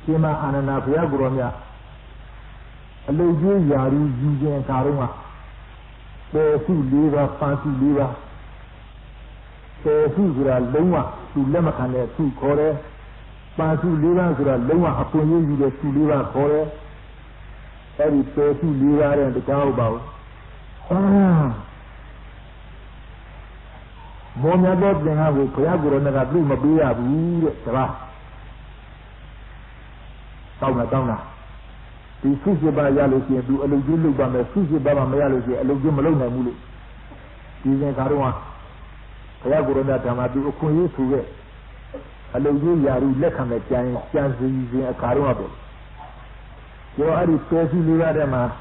Shema Anana Piaguromia, a little Yari using Karuma, the two liver, fancy liver, the two Loma, to Lemacan, two Kore, fancy liver, Loma, upon you, the two liver Kore, every two liver and the cowboy. Monia got the have with Piaguro and a blue Mabia, Downa. The Susie by Yalosi do a little by the Susie by Mayalosi, a little Malone Mulu. Using Karua, Piaguro that I do a queen to it. A little Yari Lekam at Giant chances using a Karua. You are the Percy Livadema.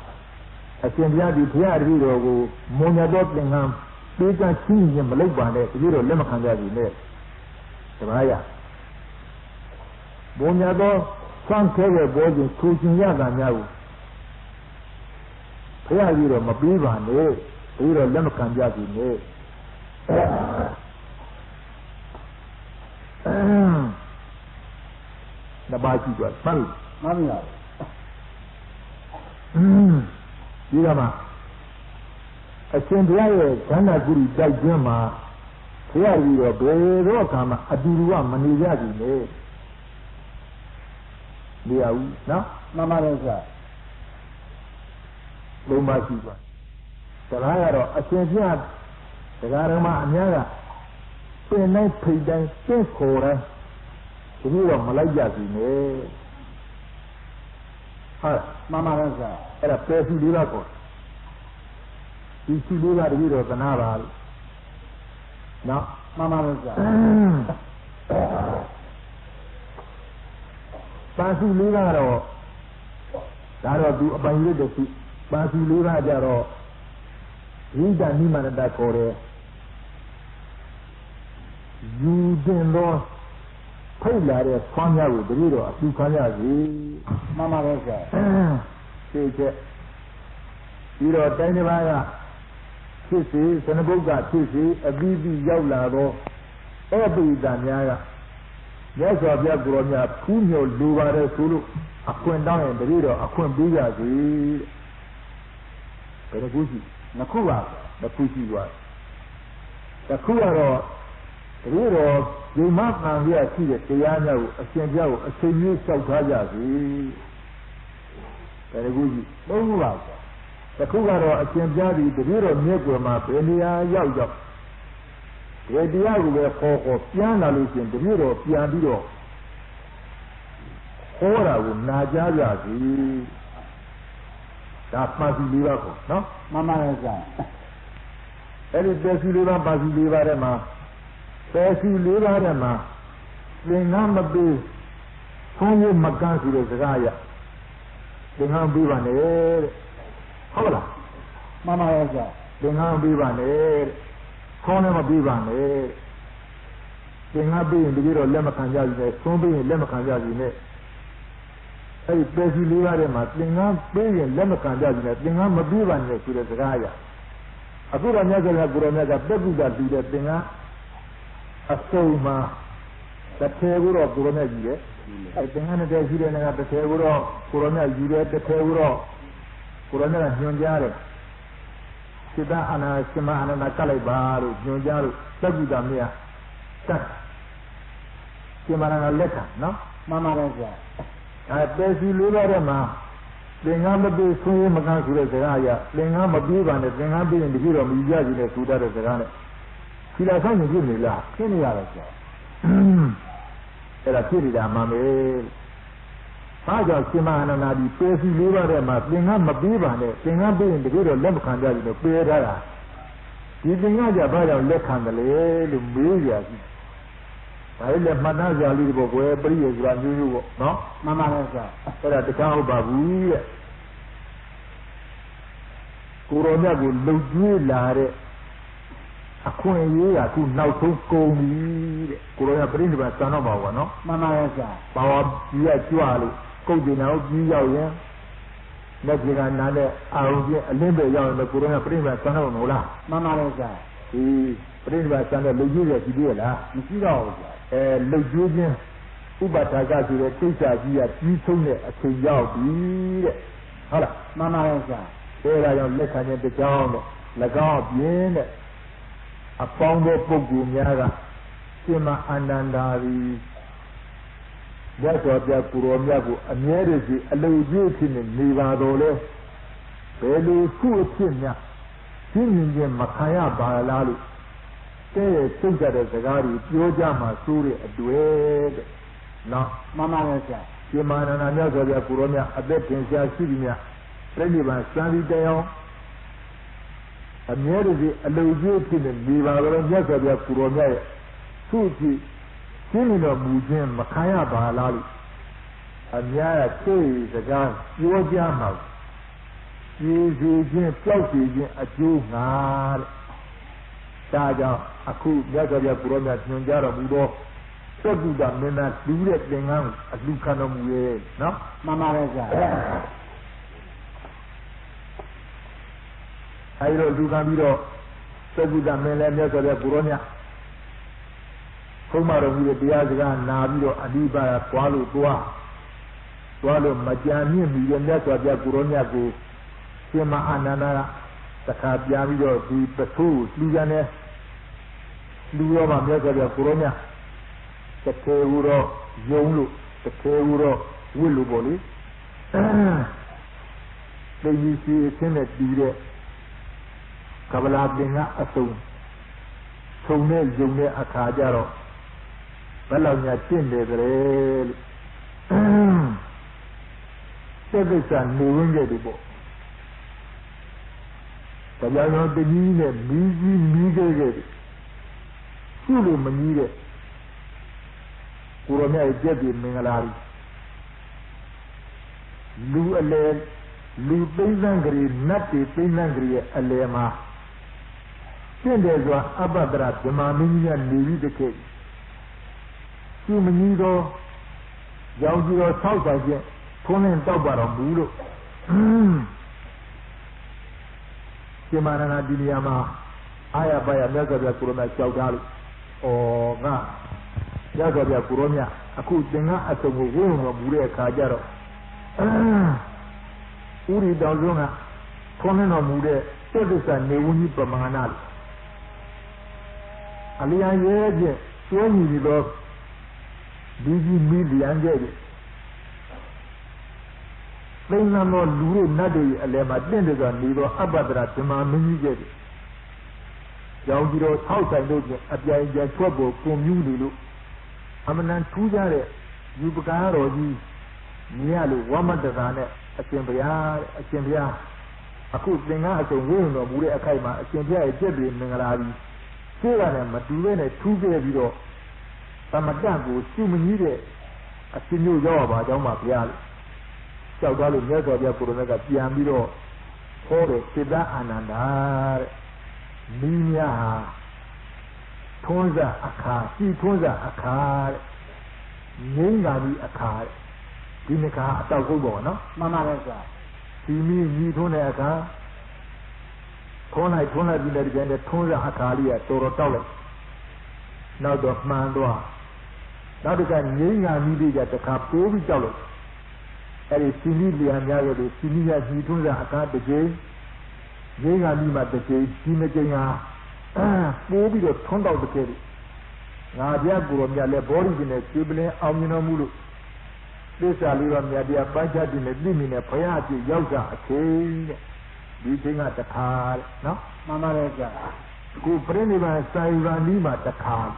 I can be the Piaguro, Monia Dotlingham. They can change in Malaysia, little Lemakandazi there. Samaya Bonyado, some carrier boys in Kuchin Yaga now. Paya little Mabiva, little Lemakandazi there. The Baki was funny. Mamma. Yama. A Chandra, Chana Guru, Dajama, Piari or Berokama, Adurua, Manizaji, they are now, Mamma Rosa. Loma Siva. Salaro, a Chandra, the Garama, Naga, Pen Night President, Pen Cora, the Hero Malayazi, Mamma Rosa, and a person Dulaco. You see, you are the hero of the Naval. Now, Mamma Rosa. Pansu Lugaro. Daro do a banyu de sea. Pansu Lugaro. Read the Niman and that Korea. You didn't know. Payla, Fanya with the hero of Lukanya. Mamma Rosa. Say, you know, Daniela. Kissy, Senaboga, Kissy, a BB Yolado, every Daniela. Yes, of Yaguronia, Punyo, Luare, Sulu, a queen down in the river, a queen Biga, Pedagusi, Nakura, the Pussy was. The Kuaro, the river, they must not hear the Sayano, a Sanjao, a Sayu Sautaja, Pedagusi, no. The Kugaro, a Champion, the hero Negro, Pelia, Yago. The idea of Piana Lucian, the hero, Piandio. Ora, Najazi. That must be Livaco, no? Mamma is that. It is Bessiliva, Basiliva Rema. Bessiliva Rema. The number be Sonny Macansi, the Raya. The number be one. Hola, Mamma Rosa, the Nam Bivane, Tonema Bivane, the Nabi in the Viro Lemakanjazi, Sombi in Lemakanjazi, a Bessie Livarema, the Nam Bay in Lemakanjazi, the Nam Bivane to the Raya. A good another Guranaga, Bebuda, the Dinga, a Soma, the Tevur of Guranaji, I think another Julian at the Tevur of Gurana, Juliet, the Tevur. Corona Junjaro Sida Ana Sima Ana Kalabaru, Junjaro, Sabudamia, Simana Leka, no? Mamma Rosa. I bet you Lurama, the number be swim against the Raya, the number be one, the number in the hero of Yaji, the Suda of the Rana. Filasan give me la, Kenny Araja. Era Kirida, Mamma. Faja Simana Nadi, Percy Livarema, Lingam Mabiva, Lingam being the hero of Lemkanda, the Pera. Giving out your brother Lekandale, the Mulia. I left Manaza little where Bria is run, no? Mamma Rosa, at the cow Babu. Corona will look you, Lare. A coin, I could now go me. Corona brings my son of our, no? Mamma Rosa, Power, yes, Cody now, Gia, Nagira Nade, a limber young, the Corona Prima Sanola. Mamma Rosa, he Prima Sana Lugia, Lugia, Lugian, Ubataga to the teacher, you told me a thing out. Hala, Mamma, there I am looking at the town, Laga, Bien, a pound of Pogumiaga, Sima Anandari. That's what they are Puromiago, and here is the allusion in Nivadole, Belu Kuchinia, singing in Makaya Balalu. Say, think that as a gari, Yojama, Suri, a duet. No, Mamma, Simana, and another Puromia, a bit in Sivinia, ready by Sunday Dale. And here is the allusion in Nivadole, Yaga Puromia, Suki. Singing of Mujim, Makaya Balali, and Yaya Kay, the guy, your Jama. You floating a Jew, Saga, Aku, Yagaya Purona, Nunjara Budo, so do that men as do that thing out as Lucanum way, no? Mamma Reza. I don't do Gamido, so do that men and Yagaya Puronia. Kumaro with the Diaga, Navio, Adiba, Kualo, Kualo, Majani, Millionaire of Yaguronia, Sima Anana, Takabiamio, the Petu, Lugane, Luoma, Mega, Kuronia, the Keuro, Yolu, the Keuro, Willuboli. They use the Senate, the Kavalabina, Asun, Sone, June, Akajaro. Well, I'm not in the service and moving the book. But I know the need a busy, Sulu Manide, Urona Jebi Mingalari, Lu Alel, Lu Pinangri, Nati Pinangri, Alema. Then there's one Abadra, the Mammy and Navy the case. Manido, Yaudiro, South again, Conan Tobaro, Budo. Simana Diliama, Aya by a Yaga Kurona Chaugali, or Na Yaga Kuronia, a good dinner at the womb of Burea Kajaro. Uri Dalzona, Conan of Mude, service and Neuni Pamanal. Alia Yege, so many love. Busy million days. Plain number Luru Nadi, Alema Dendigan, Nido Abadra, the Mammy. Yaudiro, house I know at the trouble from you. Amanan Tujare, Yubugaro, Nialu, Wamadazane, a Chembia, a cook Denga, a wound of Burea Kaima, a Chembia, a Jebri, Mingarabi, Sirana, Matulene, Tuve. Samagango, Simon, a senior job, I don't want to so got a never be a Puranaga Piamiro, Hore, Sida, Anandar, Minia, Tonza, a car, see Tonza, a car, Ningari, a car, Pinica, a Tagobo, no? Mamma, see me, Tona, a car, Tona, the Tonza, a caria, Toro Tower. Now the man. Now the guy needed at the cap to be jealous. And it's Sinili and Yago, the Sinia Hitunza account the J. Jenga Lima the J, Sina Jenga, maybe the tone of the Kerry. Now the Aguromia laboratory in a Jubilee Alminamulu. This Aliva Media Baja in a limit, a Payati, Yoga, a chain, beating at the car. No? Mamma Reza. Who bring him a Saira Lima at the car.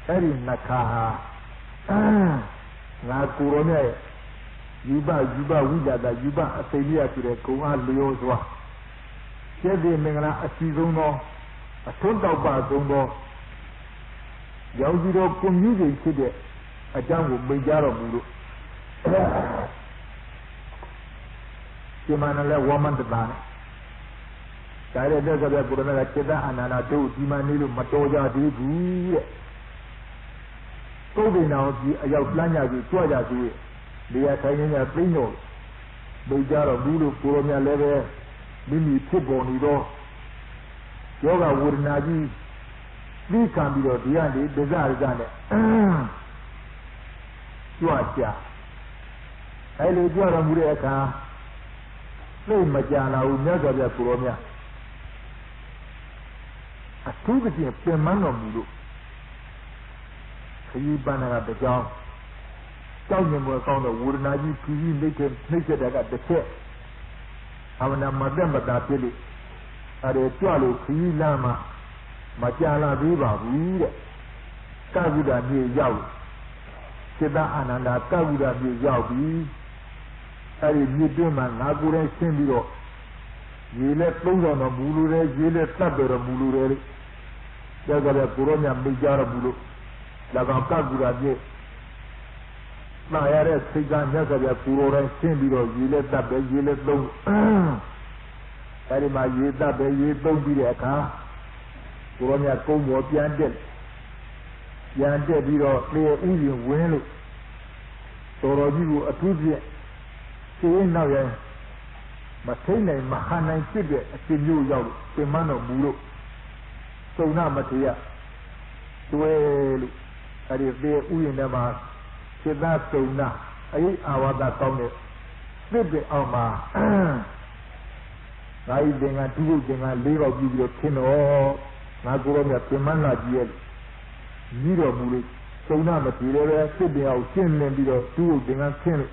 Erin Nakaha. La Kurone, Yuba, Wida, Yuba, a failure to the Kuan Leozwa. Chevy Mingana, a Sizono, a Tonta Bazono, Yaudiro Community City, a jungle Bejaro Bulu. Simana woman the man. Directors of the Burana Cheda and Anatu, Dimanilu, Matoja, Dibu. Toby now, a Yaplania, Toya, they are taking a Pino, Bejaro Bulu, Puromia Leve, Mimi Tibonido, Yoga Wurnaji, we can be the Diandi, Desire Gane. Suacha. I live your Mureka. No Majana who never be a Kuromia. A two of Pemano Mulu. You banana the job. Tell him work on the wood and I need to make it at the set. I will not remember that really. At a jolly tree lama, Majana Viva, read Kavuda near Yao. Seda Ananda Kavuda near Yao. I did do man, Nagure Simbio. You let those on a Mulure, you let Tabber a Mulure. There's a Puronia Mijara Mulu. Lagaka Gurade. My area Sigan Yaga Puro and Simbiro, you let that be, you let those. Every my year that you don't be a car. Puronia Como Yandel. Yandel, you know, clear Indian win. So you a two. Now, Matena, Mahana, and Tibet, a new young, Pemano Mulu. So now, Matia, well, I is there, Uinama, Seda, so now, I our that on it. Slip Alma. I think I do, then I live of you, Kino, Nagorona, Pemana, Yet, Zero Mulu. So now, Matia, Sydney, I'll send them below, two, then I can.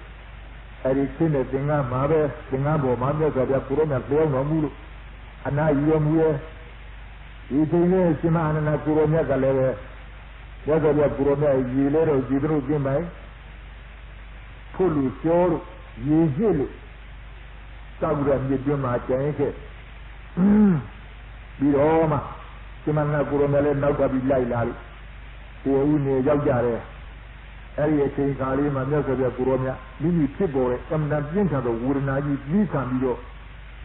I seen a thing on Mother, Singabo, Mother, Purona, Leon, and I you you think Siman and Purona Galera, whether you are Purona, you let us give you my Pulu, Sure, you heal it. Sabra, you do my change. Be Roma, Simana Purona, nobody like the Uni Yagare. Area King Ali, my mother, Puromia, Mini Tibo, and that winter the wooden I eat me can be your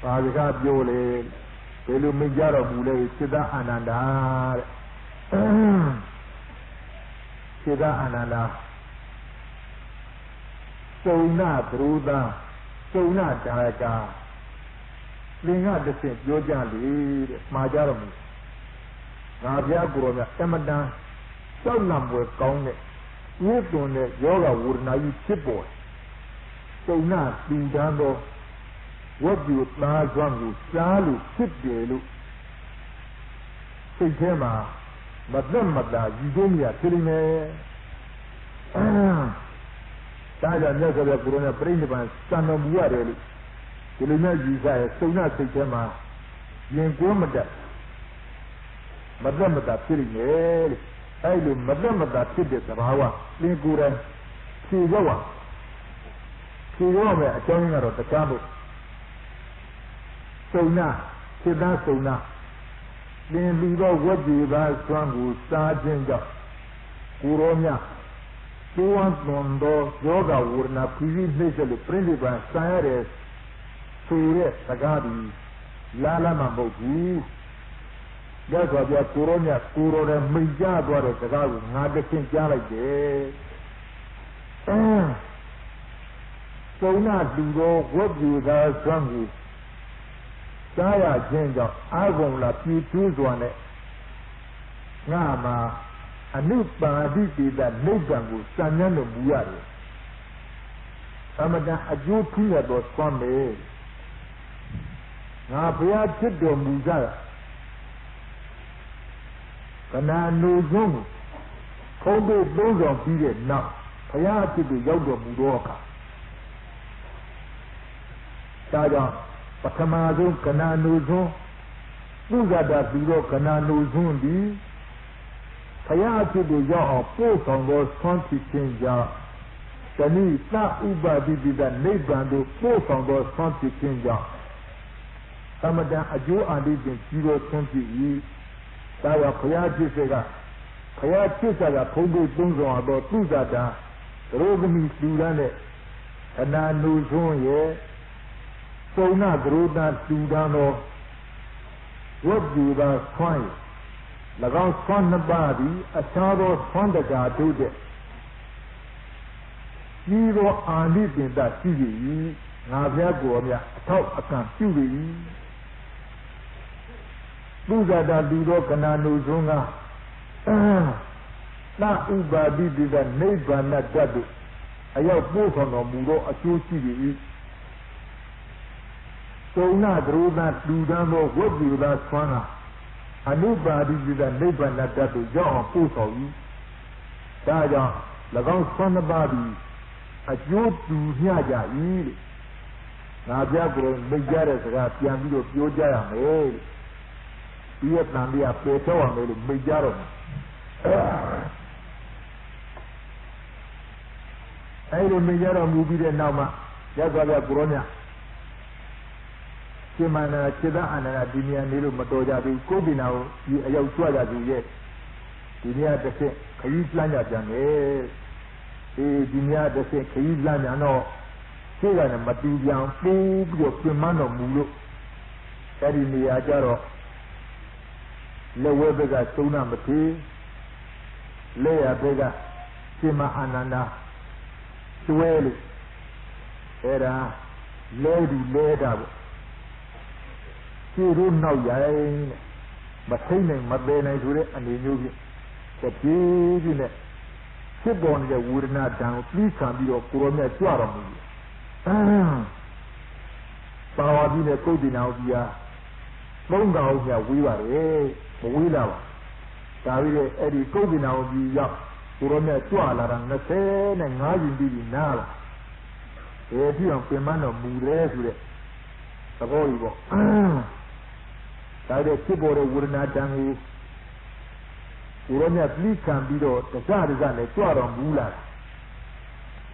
father, Jole, Pelu Mijara Mule, Sida Ananda, Sida Ananda. So not Ruda, so not Jaraka. Linga the Saint Georgia, Majaram, Navia Puromia, Emada, so number count. If on the yoga would not eat chip boy. So not being done though, what you last one would salu chip delu. Say, Tema, but then, Mada, you do me a killing me. Tada never put on a brain of a son of water. The energy is so not say, Tema, you ain't going with that. Madame, Mada, killing me. I live Madame that Tibet of our Lingura, Chihuahua. Chihuahua, coming out of the cabo. So now, so now. Then we go what you guys strong with Sergeant Uronia. 2 Mondo, Yoga would not previously printed by Cyrus, Sure, Sagadi, Lala Mambogi. That's why they are Purona, Purona, Mijabara, the guy with Nagasin Jalade. So now, Bingo, what you guys strong with Saya Jenga, I won't let you choose one. Nama, a new body that Nathan will stand on the Buari. Amada, a Jew Tia was from me. Now, we are Chido Muzara. Kana no zone. Kobe those on period now. Paya to the Yoga Mudoka. Sada, Patamazo, Kana no zone. Nugada Biro Kana no zone di. Paya to the Yaw, both on those 20 changer. Tani, not Uba did that Nebrando, both on those 20 changer. Samada, a Joe and live in 020 years. Saya Payati Sega, Payati Saga, Pogo Bunzo about Tuzada, Rogami Sudane, and I know Zone, so not Roda Sudano. What do you are trying? Lagan Son the body, a shadow from the guard to the Zero are living that TV, Navia Goria, talk a country. Luzada Lido Canano Zunga. Na Uba did a neighbor not Gadu. အရောက်ပို့ဆောင်တော်မူသောအကျိုးရှိ၏သုံးနာဒရုဒတူတန်းသောဝတ်ပြုသာဆွမ်းကအနုပါတိပိသနိဗ္ဗာန်တတ်သို့ရောက်အောင်ပို့ဆောင်၏ဒါကြောင့်၎င်းဆွမ်းနှစ်ပါးသည်အကျိုးတူမျှကြ၏ငါပြကိုယ်မိတ်ကြတဲ့စကားပြန်ပြီးတော့ပြောကြရမယ်ဒီရဲ့တန်တရားပေတော့ရမယ်လို့မိတ်ကြတော့အဲ့ဒီမိတ်ကြတော့မူပြီးတဲ့နောက်မှာရသော်ပြကိုရောမြရှင်မနာจิตအာနန္ဒဒီနေရာနေလို့မတော်ကြဘူးကိုယ်ဒီနာကိုဒီအရောက်ကြွကြသူရဲ့ဒီနေရာတစ်ဆင့်ခရီးလှမ်းကြပြန်တယ်ဒီနေရာတစ်ဆင့်ခရီးလှမ်းကြတော့ရှိကလည်းမတူပြန်ပိုးပြီးတော့ပြင်မတော်မူလို့အဲ့ဒီနေရာကြတော့လက်ဝဲဘက်ကသုံးနာမသေးလက်ရဘက်ကရှင်မအာနန္ဒကျွဲလို့အဲ့ဒါလဲဒီလဲတာပေါ့ခြေတို့နောက်ရိုင်းမထိနိုင်မပယ်နိုင်ဆိုတဲ့အနေမျိုးဖြင့်တပြေးပြေးနဲ့ဖြစ်ပေါ်နေတဲ့ဝေဒနာတံကိုပြီးခံပြီးတော့ကိုရောမြတ်ကြွတော်မူတယ်ပါဝါပြီးနဲ့ကုတ်တင်အောင်ကြီးဟာသုံးကောင်မြတ်ဝေးပါတယ်မဝေးလာပါဒါပြီးတဲ့အဲ့ဒီကုတ်တင်အောင်ကြီးရောက်ကိုရောမြတ်ကြွလာတာ25ရင်ပြီးနားလာဒီအဖြစ်အောင်ပြင်မတော်မူတယ်ဆိုတဲ့သဘောကြီးပေါ့ဒါတဲ့ဖြစ်ပေါ်တဲ့ဝေဒနာတံကိုကိုရောမြတ်ပြီးခံပြီးတော့တစနဲ့ကြွတော်မူလာတယ်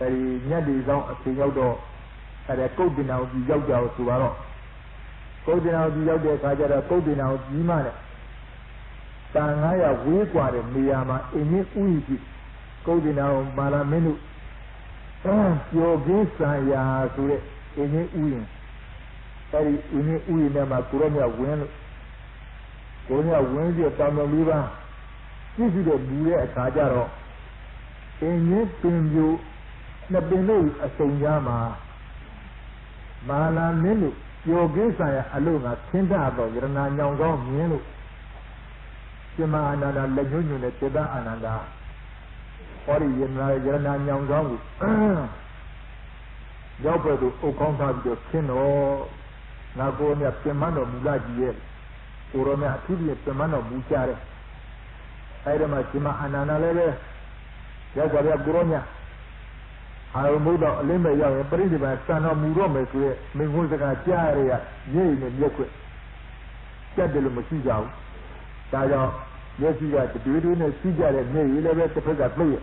အဲဒီညက်ဒီဆောင်အချိန်ရောက်တော့အဲဒီကုတ်တင်အောင်ကြီးရောက်ကြဆိုတော့ကုတ်တင်အောင်ကြီးရောက်တဲ့အခါကျတော့ကုတ်တင်အောင်ကြီးမှနဲ့တန်900ဝေးกว่าတဲ့နေရာမှာအင်းကြီးဥယျာဉ်ကုတ်တင်အောင်မာလာမင်းတို့ပျော်ကင်းဆံရာဆိုတဲ့အင်းကြီးဥယျာဉ်အဲဒီအင်းကြီးဥယျာဉ်ထဲမှာကိုရောမြတ်ဝင်လို့ကိုရောမြတ်ဝင်ပြီးတောင်တော်လေးပါကြည့်ပြီးတော့လူရဲ့အခါကျတော့အင်းကြီးပင်ပြိုနှစ်ပင်တို့အစုံကြားမှာမာလာမင်းတို့ပျော်ကင်းဆံရာအလို့ကခင်းတတ်တော့ယရနာညောင်ကောင်းမြင်လို့ရှင်မအာနန္ဒလက်ညှိုးညွှန်တဲ့จิตအာနန္ဒဟောဒီယရနာညောင်ကောင်းကိုရောက်ပဲသူအုပ်ကောင်းထားပြီးတော့ခင်းတော့ငါကိုမြတ်ပြင်မတော်မူလာကြီးရဲ့ကိုရောမြတ်အထူးဖြင့်ပြင်မတော်မူကြတယ်အဲဒီမှာရှင်မအာနန္ဒလည်းပဲရောက်ကြပြကိုရောမြတ်အာရုံဘုဒ္ဓအလင်းမဲ့ရောက်ရင်ပရိနိဗ္ဗာန်စံတော်မူတော့မယ်ဆိုရဲမင်းကိုယ်စကားကြားရရရိပ်နဲ့မျက်ခွက်ကြက်တယ်လို့မရှိကြဘူးဒါကြောင့်မျက်စိကတွေးနဲ့စီးကြတဲ့မျက်ရည်လည်းပဲတစ်ဖက်ကပြည့်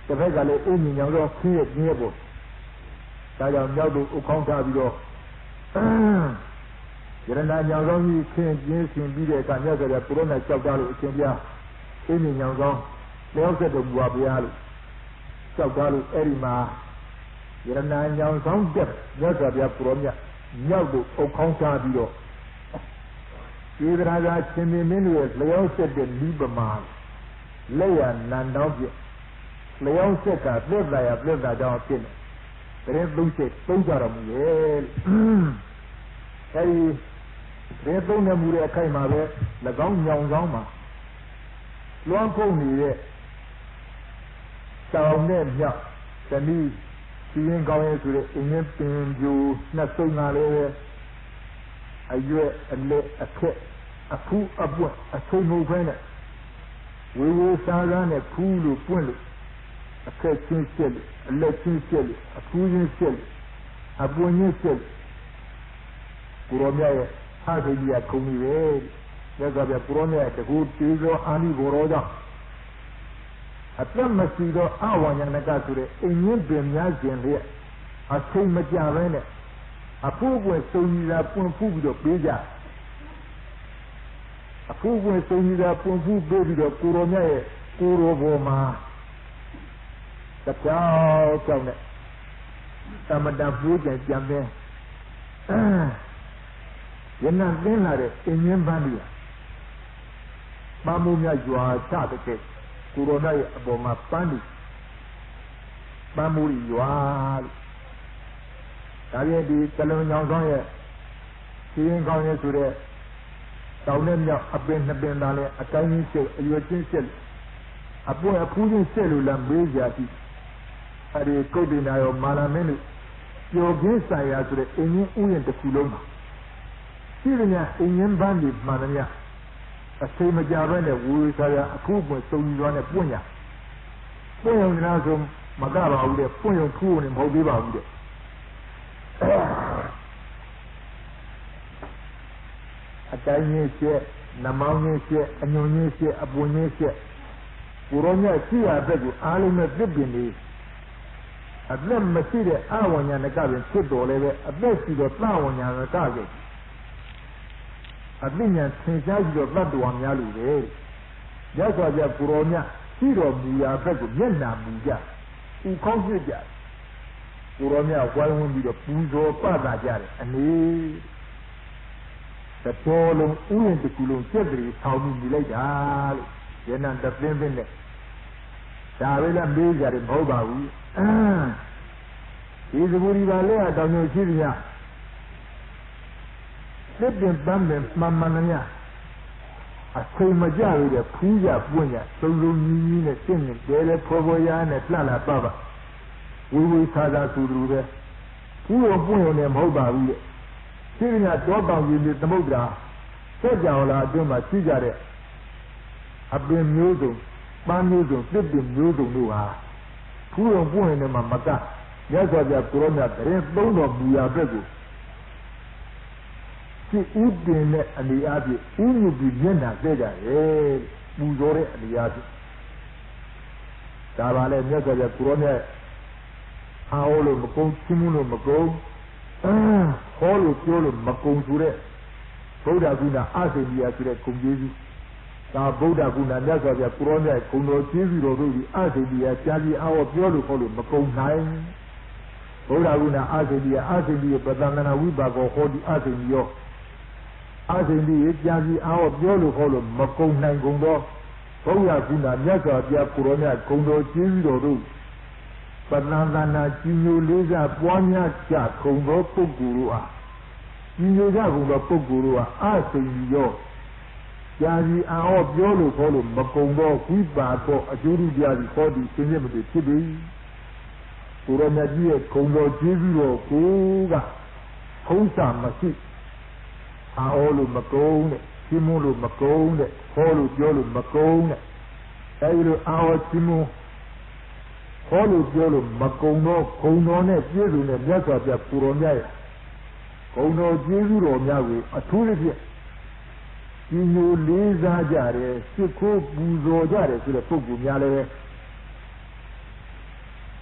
တစ်ဖက်ကလည်းအင်းမြင်ကြောင်တော့ခင်းရဲ့ပြင်းရဲ့ပေါ့ဒါကြောင့်မြောက်တို့အခေါင်းထားပြီးတော့ယရနာညောင်ကောင်းကြီးခင်းပြင်းဆင်ပြီးတဲ့အခါမြတ်စွာဘုရားကိုရောနဲ့ကြောက်ကြလို့အရှင်ဘုရားအင်းမြင်ကြောင်ကောင်းလျှောက်ဆက်တော်မူပါဘုရားလို့ကြောက်ကြလို့အဲ့ဒီမှာယရနာညောင်ဆောင်တက်မြတ်စွာဘုရားကိုရောမြတ်မြောက်တို့အခေါင်းထားပြီးတော့ဒီကရာသာရှင်မင်းတို့ရဲ့လျှောက်ဆက်တဲ့ဤပမာလက်ရနန္တောင်းပြလျှောက်ဆက်ကပြည့်တာကြောင့်ဖြစ်နေတယ်သုံးချက်သုံးကြတော်မူရဲ့အဲဒီရေသုံးနေမှုတဲ့အခိုက်မှာပဲ၎င်းညောင်ဆောင်မှာလွှမ်းဖုံးနေတဲ့တောင်နဲ့မြောက်ဇနီးစီရင်ကောင်းရဲ့ဆိုတဲ့အင်းင်းပင်ပြူနှစ်စုံကလေးပဲအရွယ်အလက်အခက်အဖူးအပွင့်အချိန်မှုခွဲနဲ့ဝေဝေစားစားနဲ့ဖူးလို့ပွင့်လို့အခက်ချင်းရှက်လို့အလက်ချင်းရှက်လို့အဖူးချင်းရှက်လို့အပွင့်ချင်းရှက်လို့ကိုရောမြတ်ရဲ့ဟာသိကြီးကခုံကြီးပဲဒါကပြကိုရောမြတ်တကူတေးသောအာနိဘောရောကြောင့်အသက်မရှိသောအဝါညာနကဆိုတဲ့အင်းင်းပင်များခြင်းလျက်အချိန်မကြဘဲနဲ့အဖူးပွင့်စုံကြီးသာပွင့်ဖူးပြီးတော့ပေးကြအဖူးပွင့်စုံကြီးသာပွင့်ဖူးပေးပြီးတော့ကိုရောမြတ်ရဲ့ကိုရောဘောမှာတကြောက်ကြောက်နဲ့သမတပူးကြံကြံပင်ယနသင်းလာတဲ့အင်းင်းပန်းကြီးပန်းမိုးများရွာချတဲ့ကိုရောမြတ်ရဲ့အပေါ်မှာပန်းကြီးပန်းမိုးရွာဒါပြန်ဒီကလုံညောင်ဆောင်ရဲ့စီရင်ကောင်းရဲ့ဆိုတဲ့တောင်နဲ့မြောက်အပင်နှစ်ပင်သားနဲ့အတိုင်းကြီးရှက်အရွယ်ချင်းရှက်အပွင့်အဖူးချင်းရှက်လို့လည်းမေးကြသည် အဲဒီကုတ်တင်နာရောမာလာမင်းတို့ပျော်ခင်းဆိုင်ရာဆိုတဲ့အင်းကြီးဥယျာဉ်တစ်ခုလုံးမှာရှိရမြအင်းကြီးပန်းတွေမှန်တယ်မြအချိန်မကြာဘဲနဲ့ဝေစားရအခုပွင့်စုံကြီးသွားနဲ့ပွင့်ရပွင့်ရုံနဲ့ဆိုမကပါဘူးတဲ့ပွင့်ရုံထူးနေမဟုတ်သေးပါဘူးတဲ့အတိုင်းကြီးရှက်နမောင်းကြီးရှက်အညွန်ကြီးရှက်အပွင့်ကြီးရှက်ကိုရောမြရှိရတဲ့ကိုအားလုံးနဲ့ပြစ်ပင်နေအသက်မရှိတဲ့အဝညာနကပင်ဖြစ်တော်လည်းပဲအသက်ရှိတော့သဝညာနကပဲအသိဉာဏ်သင်ရှားပြီးတော့တတ်တော်များလို့ပဲရသော်ကြကိုရောမြရှိတော်မူရာဘက်ကိုမျက်နှာမူကြဥခေါင်းဖြစ်ကြကိုရောမြဝိုင်းဝန်းပြီးတော့ပူဇော်ပသကြတယ်အနေတတော်လုံးဥယျာဉ်တစ်ခုလုံးကျက်တည်းဆောင်းပြီးနေလိုက်တာလို့ရဏတပင်းပင်းနဲ့ဒါပဲလားမေးကြတယ်မဟုတ်ပါဘူးဒီသဘူရီပါလဲတောင်ညိုရှိပြီလားစစ်တင်ပန်းပင်မှန်မှန်များအချိန်မကြရတဲ့ဖူးကြပွင့်ကြစုံစုံကြီးကြီးနဲ့ရှင်းနေတယ်လေဖော်ဖော်ရနဲ့လှလှပပဝေဝေသာသာသူလူပဲဖူးရောပွင့်ရောနဲ့မဟုတ်ပါဘူးတဲ့ရှိပြီလားတောတောင်ကြီးတွေသမုဒ္ဒရာဆက်ကြောင်လာအတွင်းမှာရှိကြတဲ့အပင်မျိုးစုံပန်းမျိုးစုံတစ်ပင်မျိုးစုံတို့ဟာဖူးရောပွင့်နေမှာမကရသော်ကြကိုရောမြတ်တရင်သုံးတော်မူရာဘက်ကိုဒီဥပင်နဲ့အနေအချင်းဥညူပြီးမျက်နှာသိကြတယ်ပူဇော်တဲ့အနေအချင်းဒါပါလေမြတ်စွာဘုရားကိုရောမြတ်အားဟောလို့မကုန်းချင်းမှုလို့မကုန်းဟောလို့ပြောလို့မကုန်းဆိုတဲ့ဗုဒ္ဓဂုဏအစိမ္ပိယဆိုတဲ့ဂုဏ်ကျေးဇူးဒါဗုဒ္ဓဂုဏမြတ်စွာဘုရားကိုရောမြတ်ဂုဏ်တော်ကျေးဇူးတော်တို့ဒီအစိမ္ပိယကြာကြီးအားဟောပြောလို့ဟောလို့မကုန်းနိုင်ဗုဒ္ဓဂုဏအစိမ္ပိယပတ္တန္တနာဝိပါကောဟောဒီအစိမ္ပိယောအစိမ္ပိယကြာကြီးအားဟောပြောလို့ဟောလို့မကုန်းနိုင်ကုန်တော့ဘုရားကုဏမြတ်စွာဘုရားကိုရောမြတ်ဂုဏ်တော်ကျေးဇူးတော်တို့ပတ္တန္တနာကြီးညိုလေးစားပွားများကြခုံသောပုဂ္ဂိုလ်တို့အားကြီးညိုကြကုန်သောပုဂ္ဂိုလ်တို့အားအစိမ္ပိယောကြာကြီးအားဟောပြောလို့ဟောလို့မကုန်းတော့ဝိပါကောအကျိုးတူကြာကြီးဟောဒီသင်္ကြန်မတည်ဖြစ်ပြီကိုရောမြတ်ကြီးရဲ့ဂုဏ်တော်ကျေးဇူးတော်ကိုကထုံးစာမရှိအားဟောလို့မကုန်းတဲ့ရှင်းမလို့မကုန်းတဲ့ဟောလို့ပြောလို့မကုန်းတဲ့အဲဒီလိုအားဟောရှင်းမဟောလို့ပြောလို့မကုန်းတော့ဂုဏ်တော်နဲ့ပြည့်စုံတဲ့မြတ်စွာဘုရားကိုရောမြတ်ရဲ့ဂုဏ်တော်ကျေးဇူးတော်များကိုအထူးသဖြင့်ဒီလိုလေးစားကြတယ်စစ်ခိုးပူဇော်ကြတယ်ဆိုတဲ့ပုဂ္ဂိုလ်များလည်း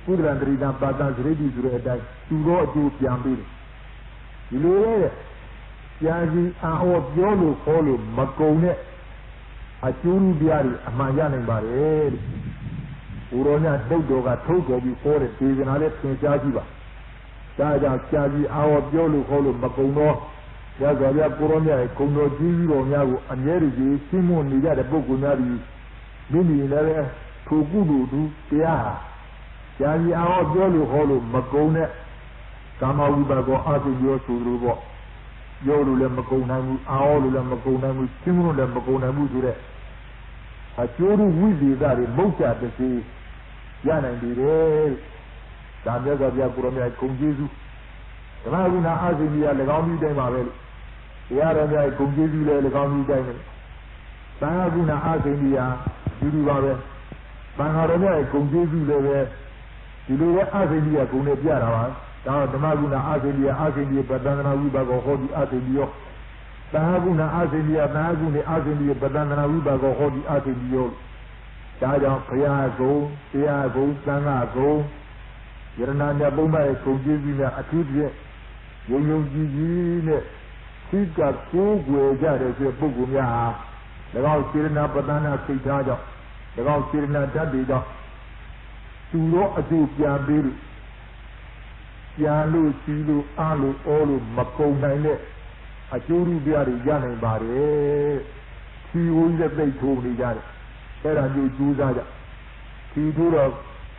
ကုသလံတရိတာပါတံစရိတိဆိုတဲ့အတိုင်းသူတော်အကျိုးပြန်ပြီးတယ်ဒီလိုရဲ့ကြာကြီးအာဟောပြောလို့ခေါ်လို့မကုံတဲ့အကျိုးတရားတွေအမှန်ရနိုင်ပါတယ်ဘုရောညတုတ်တော်ကထုတ်တော်ပြီးခေါ်တဲ့ဒေသနာနဲ့သင်ကြားကြည့်ပါဒါကြောင့်ကြာကြီးအာဟောပြောလို့ခေါ်လို့မကုံတော့ရသော်ပြဘုရောညရဲ့ဂုဏ်တော်ကြီးတော်များကိုအမြဲတည်းရှင်းမနေကြတဲ့ပုဂ္ဂိုလ်များဒီမိမိလည်းထိုကုသိုလ်သူတရားကြာကြီးအာဟောပြောလို့ခေါ်လို့မကုံတဲ့ကာမဝိပါကောအာသိယောဆိုလိုပေါ့ပြောလို့လည်းမကုံနိုင်ဘူးအာဟောလို့လည်းမကုံနိုင်ဘူးရှင်းလို့လည်းမကုံနိုင်ဘူးဆိုတဲ့အကျိုးဝိသေသတွေမုတ်ချတစေရနိုင်တယ်ဒါမြတ်စွာဘုရားကိုရောမြတ်ဂုဏ်ကျေးဇူးဓမ္မဂုဏအာသိမိယ၎င်းပြီးတိုင်းပါပဲလို့တရားတော်များဂုဏ်ကျေးဇူးလည်း၎င်းပြီးတိုင်းပဲသံဃာဂုဏအာသိမိယဒီလိုပါပဲသံဃာတော်များဂုဏ်ကျေးဇူးလည်းပဲဒီလိုပဲအာသိမိယဂုဏ်နဲ့ပြတာပါဒါဓမ္မဂုဏအာသိမိယပတ္တန္တနာဝိပါကောဟောဒီအာသိမိယောသံဃာဂုဏအာသိမိယသံဃာဂုဏအာသိမိယပတ္တန္တနာဝိပါကောဟောဒီအာသိမိယောဒါကြောင့်ဘုရားဂုဏ်တရားဂုဏ်သံဃာဂုဏ်ယရဏမြတ်ပုံမဲ့ဂုဏ်ကျေးဇူးများအထူးဖြင့်ယုံယုံကြည်ကြည်နဲ့သိကကိုးကွယ်ကြတဲ့ဆိုပုဂ္ဂိုလ်များဟာ၎င်းစေရနာပတ္တနာစိတ်ထားကြောင့်၎င်းစေရနာဓာတ်တွေကြောင့်သူတော်အကျိုးပြန်ပေးလို့ပြန်လို့စီးလို့အားလို့ဩလို့မကုံနိုင်တဲ့အကျိုးတရားတွေရနိုင်ပါတယ်။ဒီဝိဇ္ဇသိထိုးနေကြတယ်။အဲ့ဒါမျိုးကြိုးစားကြ။ဒီထိုးတော့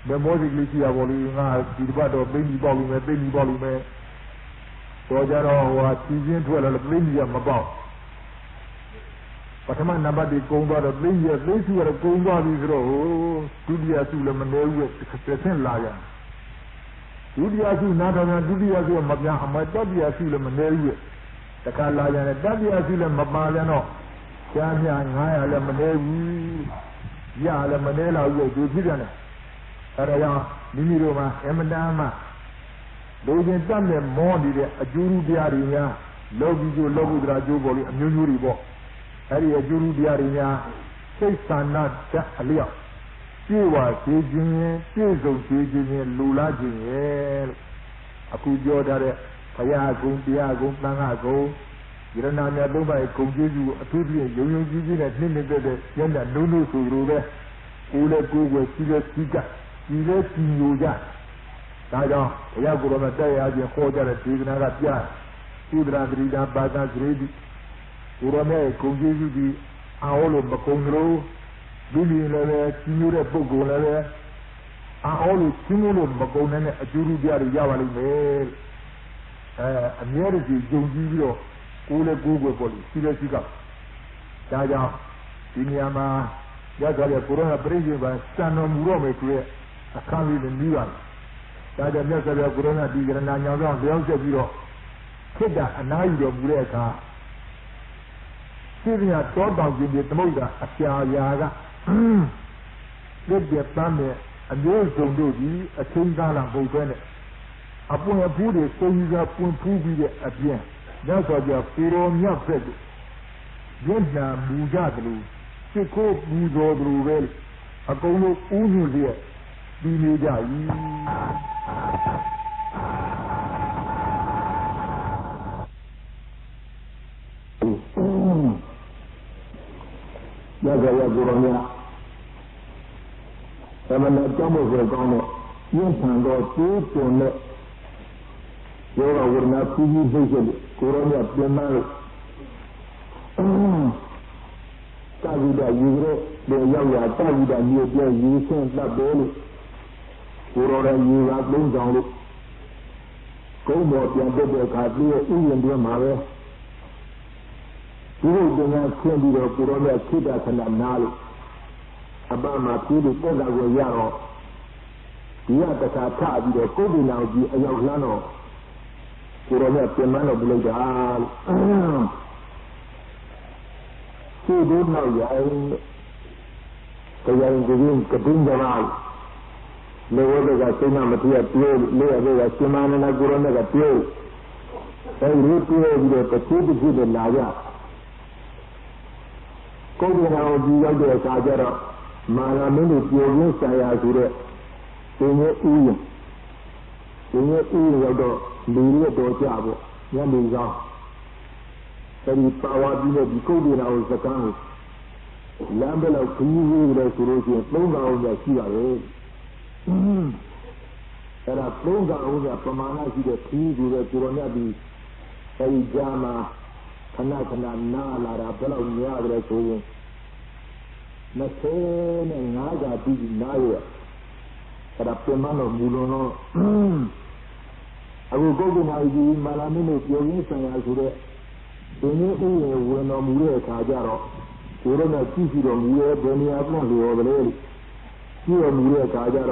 မမောစီကလေးရှိရပါလိမ့်ငါဒီတစ်ပတ်တော့သိပြီပေါ့လို့မယ်သိပြီပေါ့လို့မယ်တော့ကြတော့ဟိုဟာစီစဉ်ထွက်လာလို့သိပြီရမပေါ့ပထမနံပါတ်ဒီကုံသွားတော့သိရသိစုရကုံသွားပြီဆိုတော့ဟိုဒုတိယစုလည်းမနေဘူးတစ်ဆင့်လာရ Dudiasu Nadana Dudiasu Mabia, Amatabiasu Lemoneri, the Kalayan, Dabiasu Mabaliano, Yanya, Naya Lemoneri, Ya Lemonela, Dudiana, Araya, Nimiroma, Emanama. Those in some more did a Juru Diarina, Logijo, Logudra Juboli, and Yuribo, Harry a Juru Diarina, say Sana, Alia. She was teaching, she is teaching, Lula Jin, Akujo Dare, Payago, Piago, Nangago, Irana Boba, Koju, a Tudli, Yujin, and Nimited, Yenda Nunu Suru, Ule Google, Sila Sika, Sila Sinuja. Nada, Yagurama Day, as a quarter at Tiganatia, Tudra Drida Baga Gredi, Urame, Koju, Aolo Macongro. Billy Leve, Timure Pogo Leve, all Timulo Macone, a Juru Diari Yavali Mail, a Merity, Jungio, Ule Google Poli, Silesica, Daya, Tiniama, Yagaya Corona Bridge by San Rome, a country in Milan, Daya Yagaya Corona, Digrana, the Elzeviro, Keda, and Aido Bureka, Syria, Torban, the Moda, Asia Yaga. Let the family and those don't do a change down and go to it. Upon a food is so you have to prove it at the end. That's what you have to on your head. Gentna Mujadru, Chico Muzo Well, a Golo Unu here, be made Yagaya Gurania. Emana Jamo Vergano, Yantango, two Yoga would not see you visit Gurania Pimal Tavida Yure, the Yaga Tavida near there, you sent that belly. Gurora, you have been down. Go more than the Kadia, even the Mare. You do not send you to Gurania Kidas and Anali. Abama Pili Pega Yaro, Yata Tabi, the Kodina, the Ayolano, Kurona Pemano Blegal. She did know Yan, the young Givin, Kabinda, Leoga Sena Matia Pio, Lea Simana and Agurona Pio, and Rupio, the Pacific in Naya. Kodina, the other Sajara. Mala minute you saya sure. Ini ada diri itu siapa? Yang bisa. Jadi pawat ini dikau dia nak sekarang. Lambat kini dia suruh dia pelonggar dia siapa? Era pelonggar dia pemana dia kini dia turunnya di jama kena nala belau ni ada tu. Nase naga di naya, pada pemano mulono. Aku kau nak di malam ini piawai saya sudah. Ini wena mula kajar. Orang nak kisi dah mula dunia pun dia boleh. Kira mula kajar.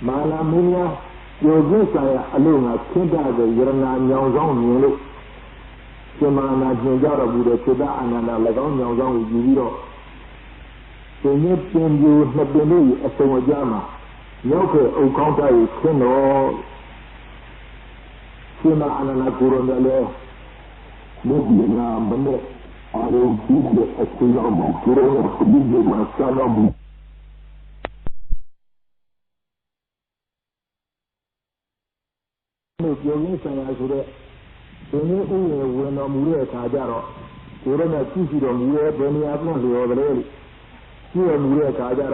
Malam ini piawai saya alunga kita ada kerana nyawang mula. Semana jenjara bude seda ananda lagau nyawang ujiro. Senyap senju nebeni asal jama. Nyawke ukang tay keno. Sema ananda kurang dale. Mungkin na benda ada tidak asal jama kurang sedikit masalah bu. Mungkin saya sudah. Ini wena mula kajar. Orang nak kisi dah mula dunia pun dia boleh. Kira mula kajar.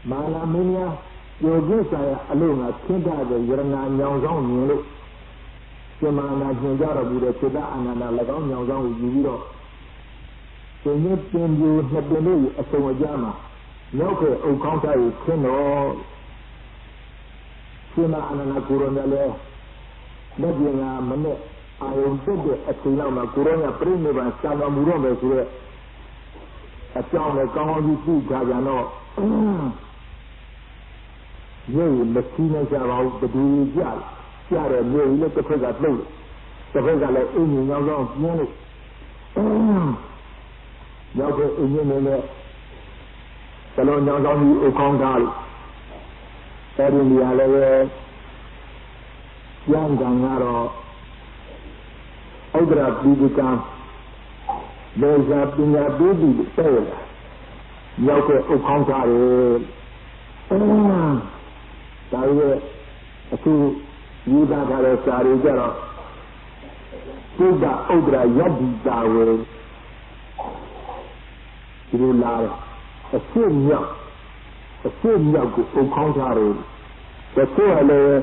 Malam ini yoga saya alunga kita ada kerana nyawang ni. Semana jenjara bude kita ananda lagau nyawang ujiro. Senyap senju nebeni asal jama. Nyawke ukang tay keno. Sema anana kurona le, nabi nga mana ayam bende asal nama kurona premi bang sama murah bersure, အကြောင်းနဲ့ကောင်းကောင်းကြီးသိကြကြတော့မြေမရှိနေကြပါဘူးဘယ်သူကြတဲ့မြေကြီးလည်းတစ်ဖက်ကလှုပ်တစ်ဖက်ကလည်းအင်းကြီးရောက်တော့ပြင်းလို့ရောက်တဲ့အင်းကြီးနဲ့ဘလုံးကြောင်ဆောင်ပြီးအခေါင်းသားလို့အဲဒီနေရာလည်းပဲပြန်ကံကတော့ဥဒ္ဒရာပိဋကံဒေဇာပညာပေးပြီးတဲ့ရောက်တဲ့အခေါင်းသားတွေဒါရဲ့အခုယူသားထားတဲ့စာတွေကြတော့သုဒ္ဓဥဒ္ဒရာယတ္တိတာဝေဒီလိုလာတယ်အစ်စ်မြောက်ကိုအုပ်ခေါင်းထားတယ်တချို့ကလည်း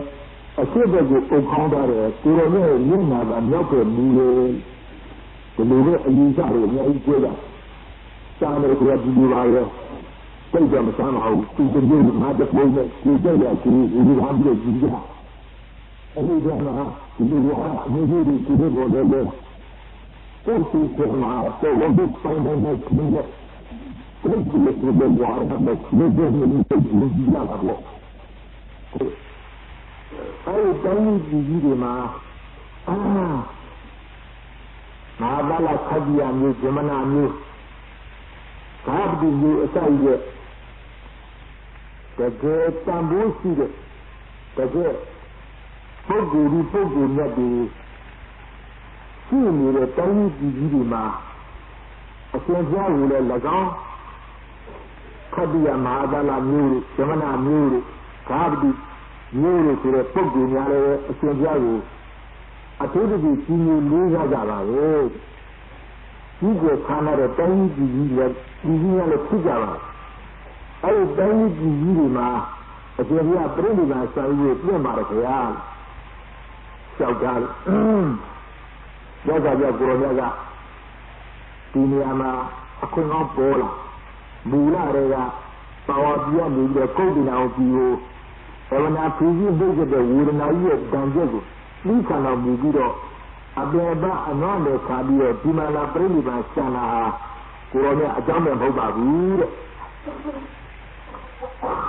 အစ်စ်ဘက်ကိုအုပ်ခေါင်းထားတယ်ကိုယ်တော်ရဲ့မျက်နှာကမြောက်တဲ့မူလေဒီလိုပဲအယူဆတွေအများကြီးပြောတာစာနယ်ကဒီလိုပါရဲ့စိတ်ကမဆန်းပါဘူးသူတို့ကငါတပုံနဲ့ဒီကြက်ရစီဒီဟာပြီးကြည့်ကြအဲဒီကမှဒီလိုဟာဒီလိုဒီလိုပေါ်တယ်ကိုယ်စီကမှတော့ဘယ်ပိုင်းတိုင်းနဲ့ဒီလိုဒီလိုဘဝရတဲ့ဒီလိုဒီလာတော့အဲဒီတိုင်းကြီးတွေမှာမဟာဗလာခကြီးအမျိုးဇမနာမျိုးဘာဒီမျိုးအစိုက်ရဲ့တကယ်တန်ဖိုးရှိတဲ့တကယ်ပုဂ္ဂိုလ်မြတ်တွေရှိနေတဲ့တိုင်းကြီးတွေမှာအရှင်ဘုရားကိုလည်း၎င်းခတ္တိယမဟာဗလာမျိုးတွေဇမနာမျိုးတွေဘာဒီမျိုးတွေဆိုတဲ့ပုဂ္ဂိုလ်များလည်းအရှင်ဘုရားကိုအထူးသဖြင့်ကြီးမျိုးလေးစားကြပါပဲဒီကိုခါနာတဲ့တိုင်းကြီးလည်းဖြစ်ကြပါအဲဒီတိုင်းကြီးတွေမှာအရှင်ဘုရားပြိဋိဘံစာရေးပြင့်ပါတယ်ခင်ဗျာကြောက်တာရောကြပြကိုရောမြတ်ကဒီနေရာမှာအခွင့်ကောင်းပေါ်လာမူလတွေကပါဝါပြည့်နေပြီးတော့ကုဋ္ဌိနာအောင်ပြီးကိုဘဝနာဖြူကြီးဒုက္ခတဲ့ဝေဒနာကြီးရဲ့တန်ကျက်ကိုသိခံတော်မူပြီးတော့အပေပအနောနဲ့ခါပြီးတော့ဒီမှာလာပြိဋိဘံစံလာကိုရောမြတ်အကြောင်းမဲ့မဟုတ်ပါဘူးတဲ့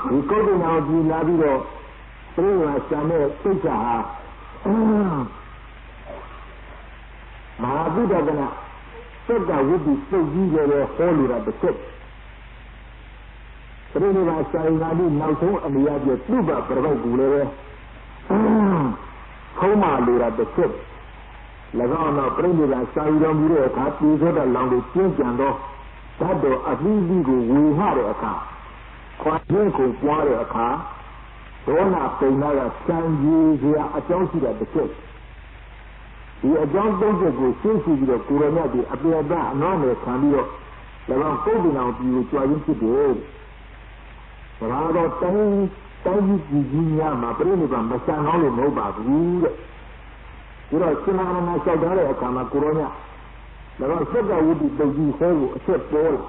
ဒီကုဋ္ဌိနာအောင်ပြီးလာပြီးတော့ပြိဋိဘံစံတဲ့စိတ်ချဟာမဟာဗုဒ္ဓကနာသက္ကဝိတ္တိစိတ်ကြီးလည်းဟောလိုတာတစ်ချက်ပြိဋိဘံစာရင်သာဒီနောက်ဆုံးအမိယပြသူ့ဘပြပိုက်ကူလည်းပဲခုံးမလိုတာတစ်ချက်၎င်းတော့ပြိဋိဘံစာရင်တော်မူတဲ့အခါပြေသောတဲ့လောင်ကိုကျင်းကြံသောဓာတ်တော်အသီးသီးကိုဝေငှတဲ့အခါခွာခြင်းကိုပွားတဲ့အခါဒေါနာပိန်နာကစံကြီးစရာအကြောင်းရှိတဲ့တစ်ချက်ဒီအကြောင်းသုံးချက်ကိုရှင်းပြီးတော့ကိုရမြတ်ဒီအပေအပအနောနဲ့ခံပြီးတော့၎င်းပုဒ်တင်အောင်ပြီးကိုကြွားရင်းဖြစ်တယ်။ဒါတော့တိုင်းကြီးများမှာပြိဋိဘံမဆန်ကောင်းလို့မဟုတ်ပါဘူးတဲ့။ဒါတော့ရှင်မနာမှာလျှောက်ထားတဲ့အခါမှာကိုရမြတ်၎င်းသက္ကဝိတ္တိတုတ်ကြီးဟောကိုအချက်ပေါ်လာ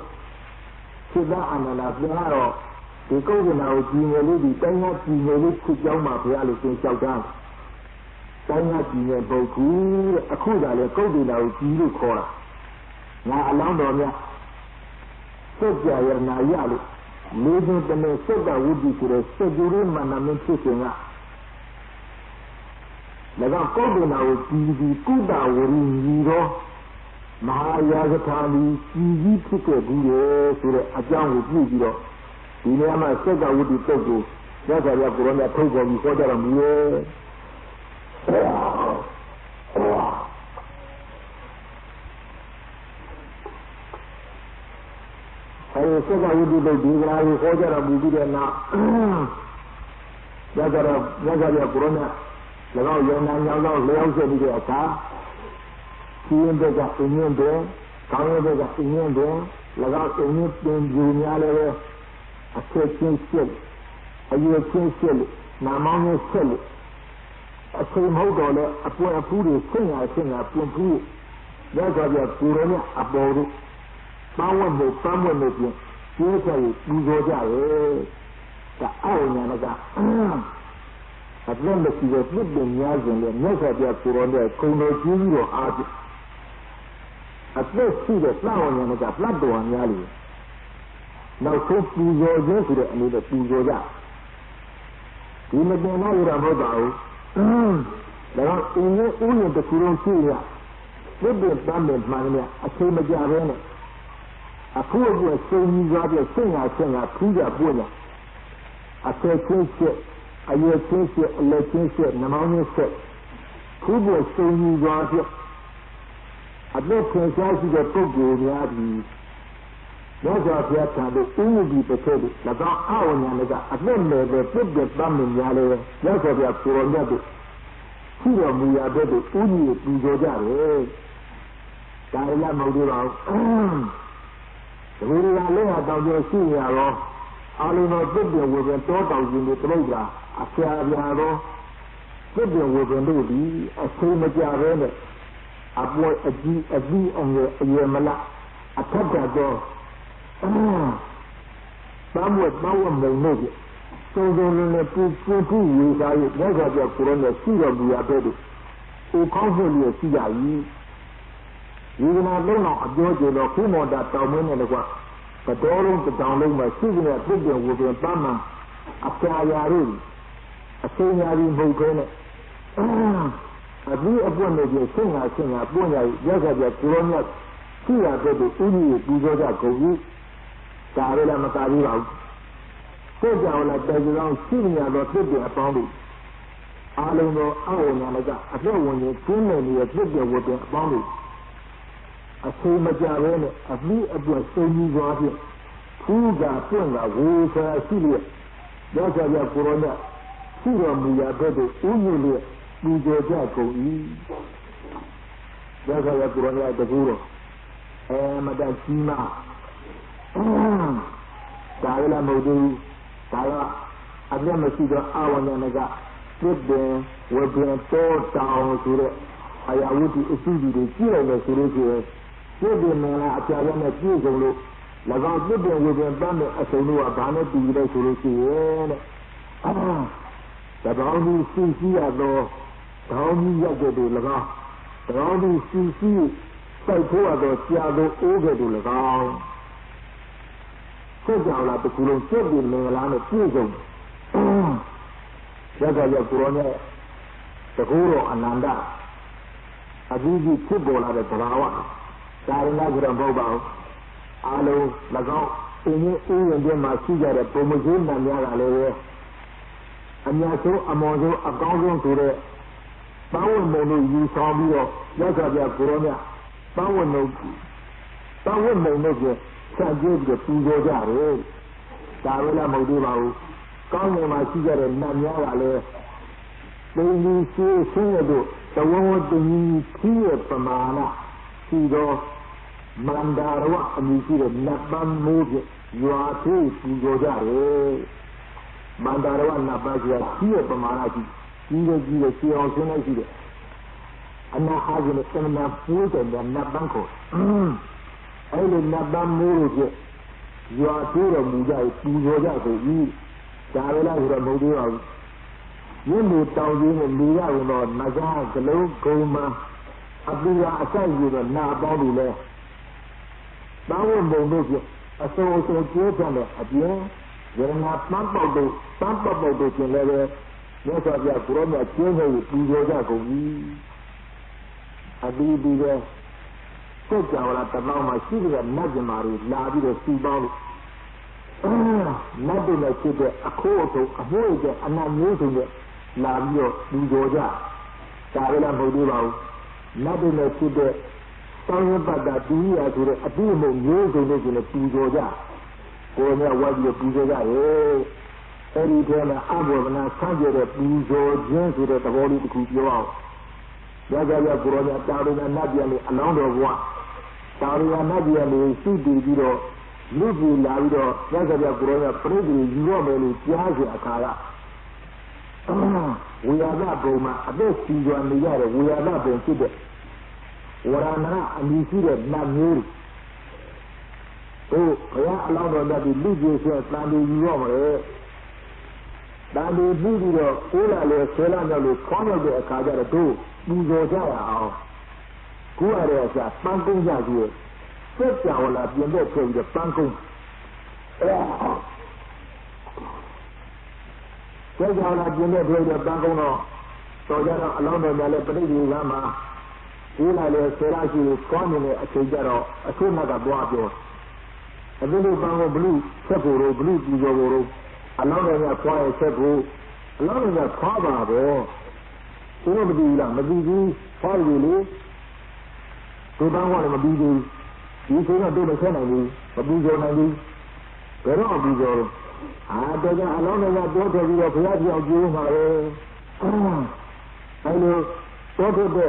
စိတ္တအာနန္ဒပြန်တော့ဒီကုဋ္ဌိနာကိုကြီးငယ်လေးဒီတိုင်းကကြီးငယ်လေးဖြစ်ကြောင်းမှာဘုရားလို့သင်လျှောက်ထားတယ်။တိုင်းကကြီးငယ်ပုဂ္ဂိုလ်တဲ့အခုကလည်းကုဋ္ဌိနာကိုကြီးလို့ခေါ်တာငါအလောင်းတော်မြတ်စိတ်ကြရနာရလို့လေးစုတည်းစိတ်တဝိတ္တိဆိုတဲ့စိတ်ကြိုးရမှန်မှန်ဖြစ်ခြင်းက၎င်းကုဋ္ဌိနာကိုကြီးကုတဝရီညီတော်မဟာယာကထာလီကြီးဖြစ်ခဲ့ဘူးလေဆိုတဲ့အကြောင်းကိုပြုပြီးတော့ဒီနေရာမှာစိတ်တဝိတ္တိတုတ်ကိုရသော်ရကိုရောမြတ်ထုတ်ပေါ်ပြီးဟောကြတော်မူရဲ့အဲဒီစိတ်ကဝိတ္တိတုတ်ဒီကရာကိုဟောကြတော်မူပြီးတဲ့နောက်ရသော်ရကိုရောမြတ်၎င်းယန္နာညောင်းသောလျောင်းဆက်ပြီးတဲ့အခါစီရင်ဘက်ကအင်းင်းတယ်ကောင်းရဘက်ကအင်းင်းတယ်၎င်းအင်းင်းပင်ပြူများလည်းပဲအချက်ချင်းစစ်အရွယ်ချင်းစစ်နာမောင်းနဲ့ဆက်လို့အချိန်မဟုတ်တော့လဲအပွင့်အဖူးတွေဆင့်ရပြင်ဖူးရသော်ပြကိုရောမြအပေါ်တို့ပန်းဝတ်နဲ့ပြင်ကျိုးချရီပူဇော်ကြရဲ့ဒါအောက်ညာကအပြည့်မရှိတဲ့ပြစ်ပင်များစဉ်နဲ့မြတ်စွာဘုရားကိုရောမြခုံတော်ကြီးပြီးတော့အားဖြင့်အပြည့်ရှိတဲ့လှောင်ညာကပလတ်တော်များလို့ နောက်ဆုံးပူဇော်ခြင်းဆိုတဲ့အနေနဲ့ပူဇော်ကြဒီမတင်တော့ရမဟုတ်ပါဘူးဒါတော့အင်းရဲ့ဥယျာဉ်တစ်ခုလုံးရှိရပြည့်ပြည့်တမ်းတဲ့မှန်တယ်အချိန်မကြဘဲနဲ့အခုအကျစုံကြီးသွားပြဆင့်ငါဆင့်ငါထူးကြပွင့်ကြအကျချင်းချက်အရွယ်ချင်းချက်အလက်ချင်းချက်နှမောင်းချင်းချက်ထူးပေါ်စုံကြီးသွားပြအသက်ထင်ရှားရှိတဲ့ပုဂ္ဂိုလ်များသည်မြတ်စွာဘုရားထံသို့ဥညတိတစ်ချက်၎င်းအဝညာလည်းကအသက်နယ်ပဲပြည့်ပြည့်တမ်းမြင်များလေမြတ်စွာဘုရားကိုယ်တော်မြတ်တို့ရှိတော်မူရာဘက်သို့ဥညတိပူဇော်ကြတယ်ဒါလည်းမဟုတ်သေးပါဘူးဒီလိုလည်းဟာတောင်ကျရှိရတော့အာလုံးတော်ပြည့်ပြည့်ဝေပဲတောတောင်ကြီးတွေပြိဋ္ဌာအဖျားပြာတော့ပြည့်ပြည့်ဝေပဲတို့ဒီအချိန်မကြဘဲနဲ့အပွဲအကြီးအပြီးအငယ်အရွယ်မလားအထက်ကတော့ဘာမှမဝင်လို့စုံစုံနဲ့ပူဝေသားရဲ့လက်စားပြကိုရောနဲ့ရှိတော်မူရတဲ့တို့ကိုကောင်းဖို့ရရှိကြ၏ဒီကနေ့လုံးအောင်အပြောကြတော့ခုမော်တာတောင်းမင်းနဲ့ကွာဘတော်လုံးတောင်းလုံးမှာရှိနေတဲ့ပြည့်ပြည့်ဝေပြန်ပန်းမှအပြာရာတို့အစိမ်းရာကြီးမဟုတ်ခဲနဲ့အပြီးအပွင့်နဲ့ပြဆင့်ငါပွင့်ရရက်ကြပြကိုရောနဲ့ရှိရတဲ့တို့ဥကြီးပူဇော်ကြကုန်၏ဒါလည်းမသာဘူးပါဘူးကိုကြောင့်လည်းတကယ်တော့ရှိနေရတော့ပြည့်ပြည့်အပေါင်းတို့အားလုံးသောအဝညာလည်းကအပြည့်ဝင်ကြီးကျင်းနေနေတဲ့ပြည့်ပြည့်ဝတ်တဲ့အပေါင်းတို့အချိန်မကြဘဲနဲ့အပြီးအပွင့်စုံကြီးသွားဖြင့်ထူးကပွင့်ကဝေဆရာရှိလျက်ရောက်ကြပြကိုရောနဲ့ရှိတော်မူရာဘက်သို့ဥညွှန်လျက်ပူဇော်ကြကုန်၏ရောက်ကြပြကိုရောနဲ့တကူတော့မတတ်ကြီးမှာဒါလည်းမဟုတ်ဘူးဒါကအပြတ်မရှိတော့အဝဉာဏ်ကပြစ်တယ်ဝေပြန်တော့တောင်းဆိုတဲ့အရာဝတ္ထုအစုကြီးတွေကြည့်လိုက်လို့ဆိုလို့ရှိရင်ပြစ်တယ်မလားအပြာရနဲ့ပြည့်စုံလို့၎င်းပြစ်တယ်ဝေပြန်တတ်တဲ့အစုံတို့ကဘာနဲ့တူလဲဆိုလို့ရှိရင်တဲ့တပေါင်းကြီးစီစီရတော့တောင်းကြီးရက်တဲ့တို့၎င်းတပေါင်းကြီးစီစီစိုက်ထိုးရတော့ကြာတော့အိုးတဲ့တို့၎င်းဆက်ကြောင်လာတကူလုံးစက်ပြီးမင်္ဂလာနဲ့ပြည့်စုံရကြရကိုရောနဲ့တကူတော်အနန္တအကြီးကြီးဖြစ်ပေါ်လာတဲ့သဘာဝဒါရဏကြရမဟုတ်ပါဘူးအားလုံး၎င်းအင်းကြီးဥယျာဉ်ထဲမှာရှိကြတဲ့ပုံမကြီးနံများကလည်းပဲအများဆုံးအမော်ဆုံးအကောင်းဆုံးဆိုတဲ့ပန်းဝင်မုံတို့ယူဆောင်ပြီးတော့ရကြပြကိုရောနဲ့ပန်းဝင်မုံတို့စံကျင်းပြီးပူဇော်ကြတယ်ဒါလည်းမဟုတ်သေးပါဘူးကောင်းကင်မှာရှိကြတဲ့နတ်များကလည်းပိန်ဒီရှိဆင်းရဲတို့သဝဝတ္တိခီးရဲ့ပမာဏရှိတော့မန္တာရဝအမည်ရှိတဲ့နတ်ပန်းမိုးပြရွာသေးပူဇော်ကြတယ်မန္တာရဝနတ်ပန်းကြီးခီးရဲ့ပမာဏကြီးကြီးရှင်းအောင်ရှင်းလိုက်ရှိတယ်အနာအားဖြင့်စမနာပူးတဲ့နတ်ပန်းကိုအဲ့လိုနတ်ပန်းမိုးတို့ရွာသေးတော်မူကြပူဇော်ကြဆိုပြီးဒါလည်းဆိုတော့မဟုတ်သေးပါဘူးရင်းနေတောင်းကြီးနဲ့နေရရင်တော့မကားကလုံးဂုံမအပူရာအဆိုင်ကြီးတော့နာပေါင်းလို့လဲတောင်းဝင်ပုံတို့ဖြင့်အစုံကျိုးချတဲ့အပြင်ရဏပန်းပေါက်တို့ပန်းပေါက်တို့ကျင်လည်းပဲမြတ်စွာဘုရားကိုရောမြတ်ကျင်းနေပူဇော်ကြကုန်ပြီအတူတူပဲစိတ်ကြောင်လာတပေါင်းမှာရှိတဲ့နတ်ကျင်မာတွေလာပြီးတော့စီပေါင်းလို့နတ်တွေနဲ့ဖြစ်တဲ့အခိုးအထုံအမွှေးတဲ့အနတ်မျိုးစုံနဲ့လာပြီးတော့ပူဇော်ကြဒါလည်းမဟုတ်သေးပါဘူးနတ်တွေနဲ့ဖြစ်တဲ့တောင်းရပတ်တာတူရဆိုတဲ့အတိအမုံမျိုးစုံနဲ့ကျင်ပူဇော်ကြကိုယ်နဲ့ဝါပြီးပူဇော်ကြရဲ့အဲ့ဒီထဲမှာအဘောဗနာဆန့်ကျင်တဲ့ပူဇော်ခြင်းဆိုတဲ့သဘောလေးတစ်ခုပြောအောင်ရကြရကိုရောမြတ်တာရဏနတ်ပြန်လေအလောင်းတော်ဘုရားတာရဏနတ်ပြန်လေရှိတည်ပြီးတော့လူကြီးလာပြီးတော့ရကြရကိုရောမြတ်ပြိတ္တိယူရမယ်လို့ကြားစီအခါကဝေယသဘုံမှာအသက်စီကြွနေရတဲ့ဝေယသဘုံဖြစ်တဲ့ဝရဏအမည်ရှိတဲ့နတ်မျိုးတို့ဘုရားအလောင်းတော်မြတ်ဒီလူကြီးဆိုတန်တူယူရမယ်တန်တူပြီးတော့ကိုးလာလေဆဲလာမြောက်လို့ခေါင်းရောက်တဲ့အခါကျတော့တို့ပူဇော်ကြရအောင်ကိုယ်ရတဲ့အစားပန်းကုန်းကြကြည့်စက်ကြော်လာပြင်တဲ့ချိန်ပြီးပန်းကုန်း Saya jangan jenis dia bangun no, saudara alam berjalan pergi lama, ini le serasi kau ni sejarah, aku nak buat je. Tapi ni bangun beli sepuluh beli 30 alam berjalan kau sepuluh, alam berjalan kau berapa? Ini berdilah, berdi kau beli, tu bangun ni berdi, ini saya tu macam ni, berdi jauh ni, berapa berdi jauh? Ada yang alam yang dua dia kerja yang jauh malu. Lalu dua dia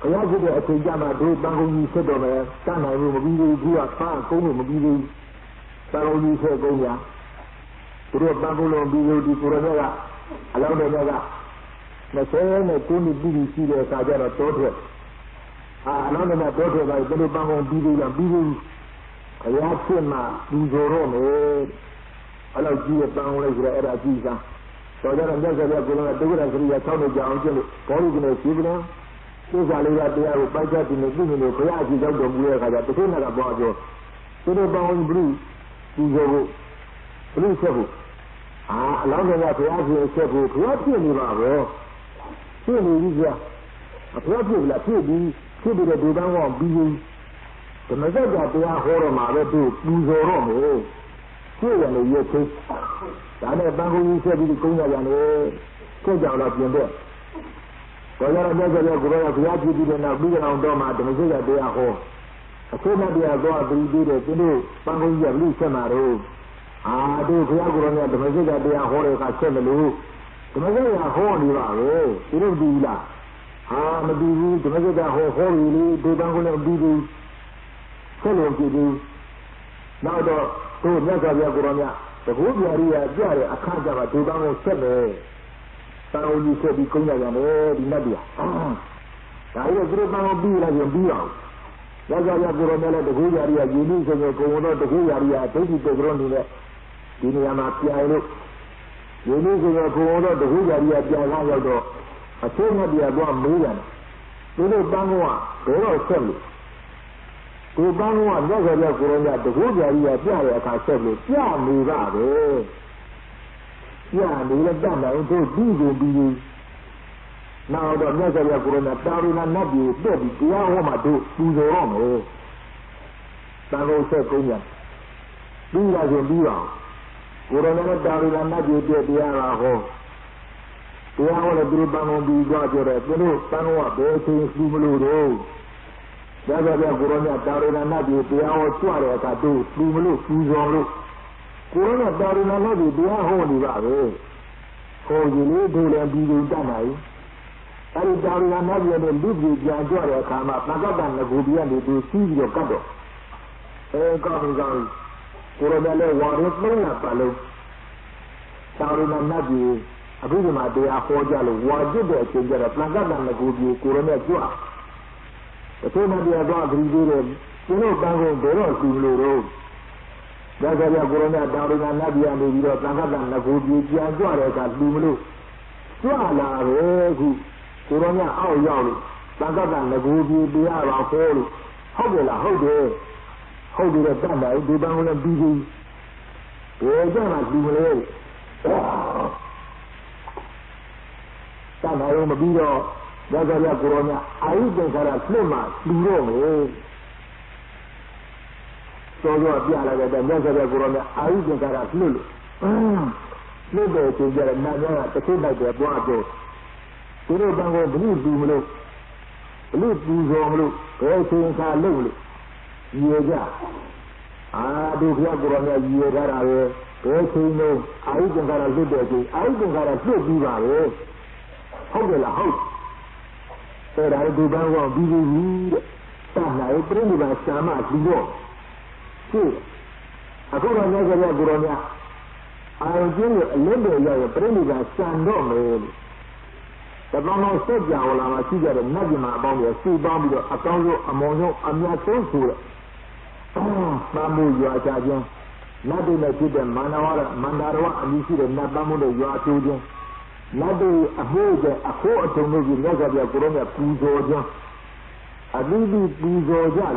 kerja dia kerja malu bangun ni sedar malu. Tanah ni mobil dia apa kau ni mobil bangun ni sedar ya. Terus bangun mobil di Purana lah. Alam dia lah. Macam ni tu ni biri sila saja lah dua. Alam dia dua dia baru bangun biri lah biri. Kerja cuma dijorong Alau jiwa bangun lagi era jiwa. Saudara jangan saya bilang tu kita kerja kau ni jangan je. Kau ni sibuk. Tu sekali dia baca di negeri ni kerja jiwa jauh dulu kerja. Tu nak buat je. Tu bangun beli sebu. Lalu dia kerja sebu. Kerja ni baru. Sini dia. Kerja pula sini dia bangun beli. Kenapa dia orang malu tu buzorong Saya ni ye tu, kerana bangun ini saya di kau yang ni, saya jangan lagi ni. Kalau orang jaga guru yang kerja di mana beli orang dah macam ni saya dia aku. Saya nak dia doa beli dia, jadi bangun ini beli semaru. Tu kerja guru yang dah macam dia aku orang kasih melu. Macam yang aku ni baru, ini dia. Mesti dia macam dia aku ini, dia bangun yang beli. Saya jadi, nak dah. Tu naga dia kurangnya, tu dia akan jaga tu bangun sebe. Tahu ni sebi kunya yang di nadia. Kalau guru bangun bi lagi biang. Naga dia kurangnya tu dia ini sebenarnya komodo tu dia tu di background ni. Ini yang apa itu? Ini sebenarnya komodo tu dia jangan yang tu. Asalnya dia buat milian. Tu bangun, baru sebi. Tu bangun jaga dia kurangnya tu dia akan sebut dia ni baru dia ni dah nak untuk biru nah dah jaga dia kurangnya dari nabi dari dia orang tu orang bangun sekolah bila dia kurangnya dari nabi dia lah dia orang biru bangun biru aja tu bangun apa tu mulu Jaga dia kurangnya dari nabi dia awak suara kata tu mulu puzong kurangnya dari nabi dia honi baru kau ini dulu yang biru tanai dari nabi yang lebih dia suara kama maka dan kemudian itu sih kado kau kurangnya le waris mana palu dari nabi abu cuma dia kau jalu wajib dia cenderung maka dan kemudian kurangnya jual Betul nak dia doa berdiri, ini bangun berok dulu. Jaga dia kurangnya dari nabi yang berdiri, langkahkan nak uji jian jual dekat dulu. Jual lah kurangnya awal, langkahkan nak uji dia lapor. Hau dia tanda itu bangunan biji. Jangan dulu. Tanda yang berdiri. Jaga dia kurangnya air dengan selama dulu. Soalnya dia lagi dan jaga dia kurangnya air dengan dulu. Lebih tinggal nanya terkena dia buat tu. Terus bangun beli dulu. Beli dulu. Tinggal dulu. Ia je. Dia kurangnya ia dah. Tinggal air dengan dulu. Air dengan dulu baru. Hau. Saya itu bawa biru tanah itu pernah sama dulu. Aku orang jaga kurangnya. Ajar lebih yang pernah sandom. Tapi kalau saja ulama siapa nabi mahu dia subang dia atau amonyo amnya tentu. Mamu jua saja. Nabi nabi dan mandarwa amisi dan nabamu dia jua saja. Nabi aku atau nabi naga dia kurangnya pujo je. Abibi pujo je.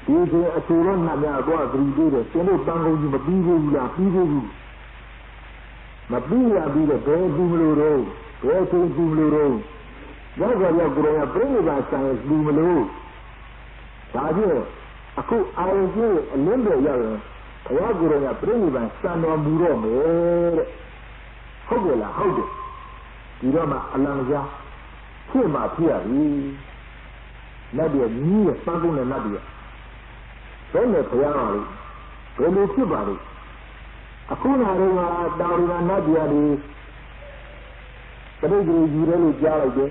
ဒီအဆူရောနတ်များတော့ဂရီသေးတယ်ကျွန်တော်ပန်းကုန်းကြီးမပြီးဘူးလားပြီးသေးဘူးမပြီးရပြီးတော့ဘယ်ဘူးမလို့တော့ဘယ်ဆိုဘူးမလို့တော့ရောက်ကြရောက်ကိုယ်ကပြိဋိဘာဆံဘူးမလို့ဒါဖြင့်အခုအာရုံကြီးအလင်းတွေရောက်ရင်ဘုရားကိုယ်ကပြိဋိဘာဆံတော်မူတော့မယ်တဲ့ဟုတ်တယ်လားဟုတ်တယ်ဒီတော့မှအလံကြားဖြစ်မှဖြစ်ရပြီနတ်ပြည်ကြီးရဲ့ပန်းကုန်းနဲ့နတ်ပြည်ဘယ်နဲ့ဖျားပါလို့ဘယ်လိုဖြစ်ပါလို့အခုနာတော့တာဝရနတ်ပြည်တွေပရိသေကြီးတယ်လို့ကြားလိုက်တယ်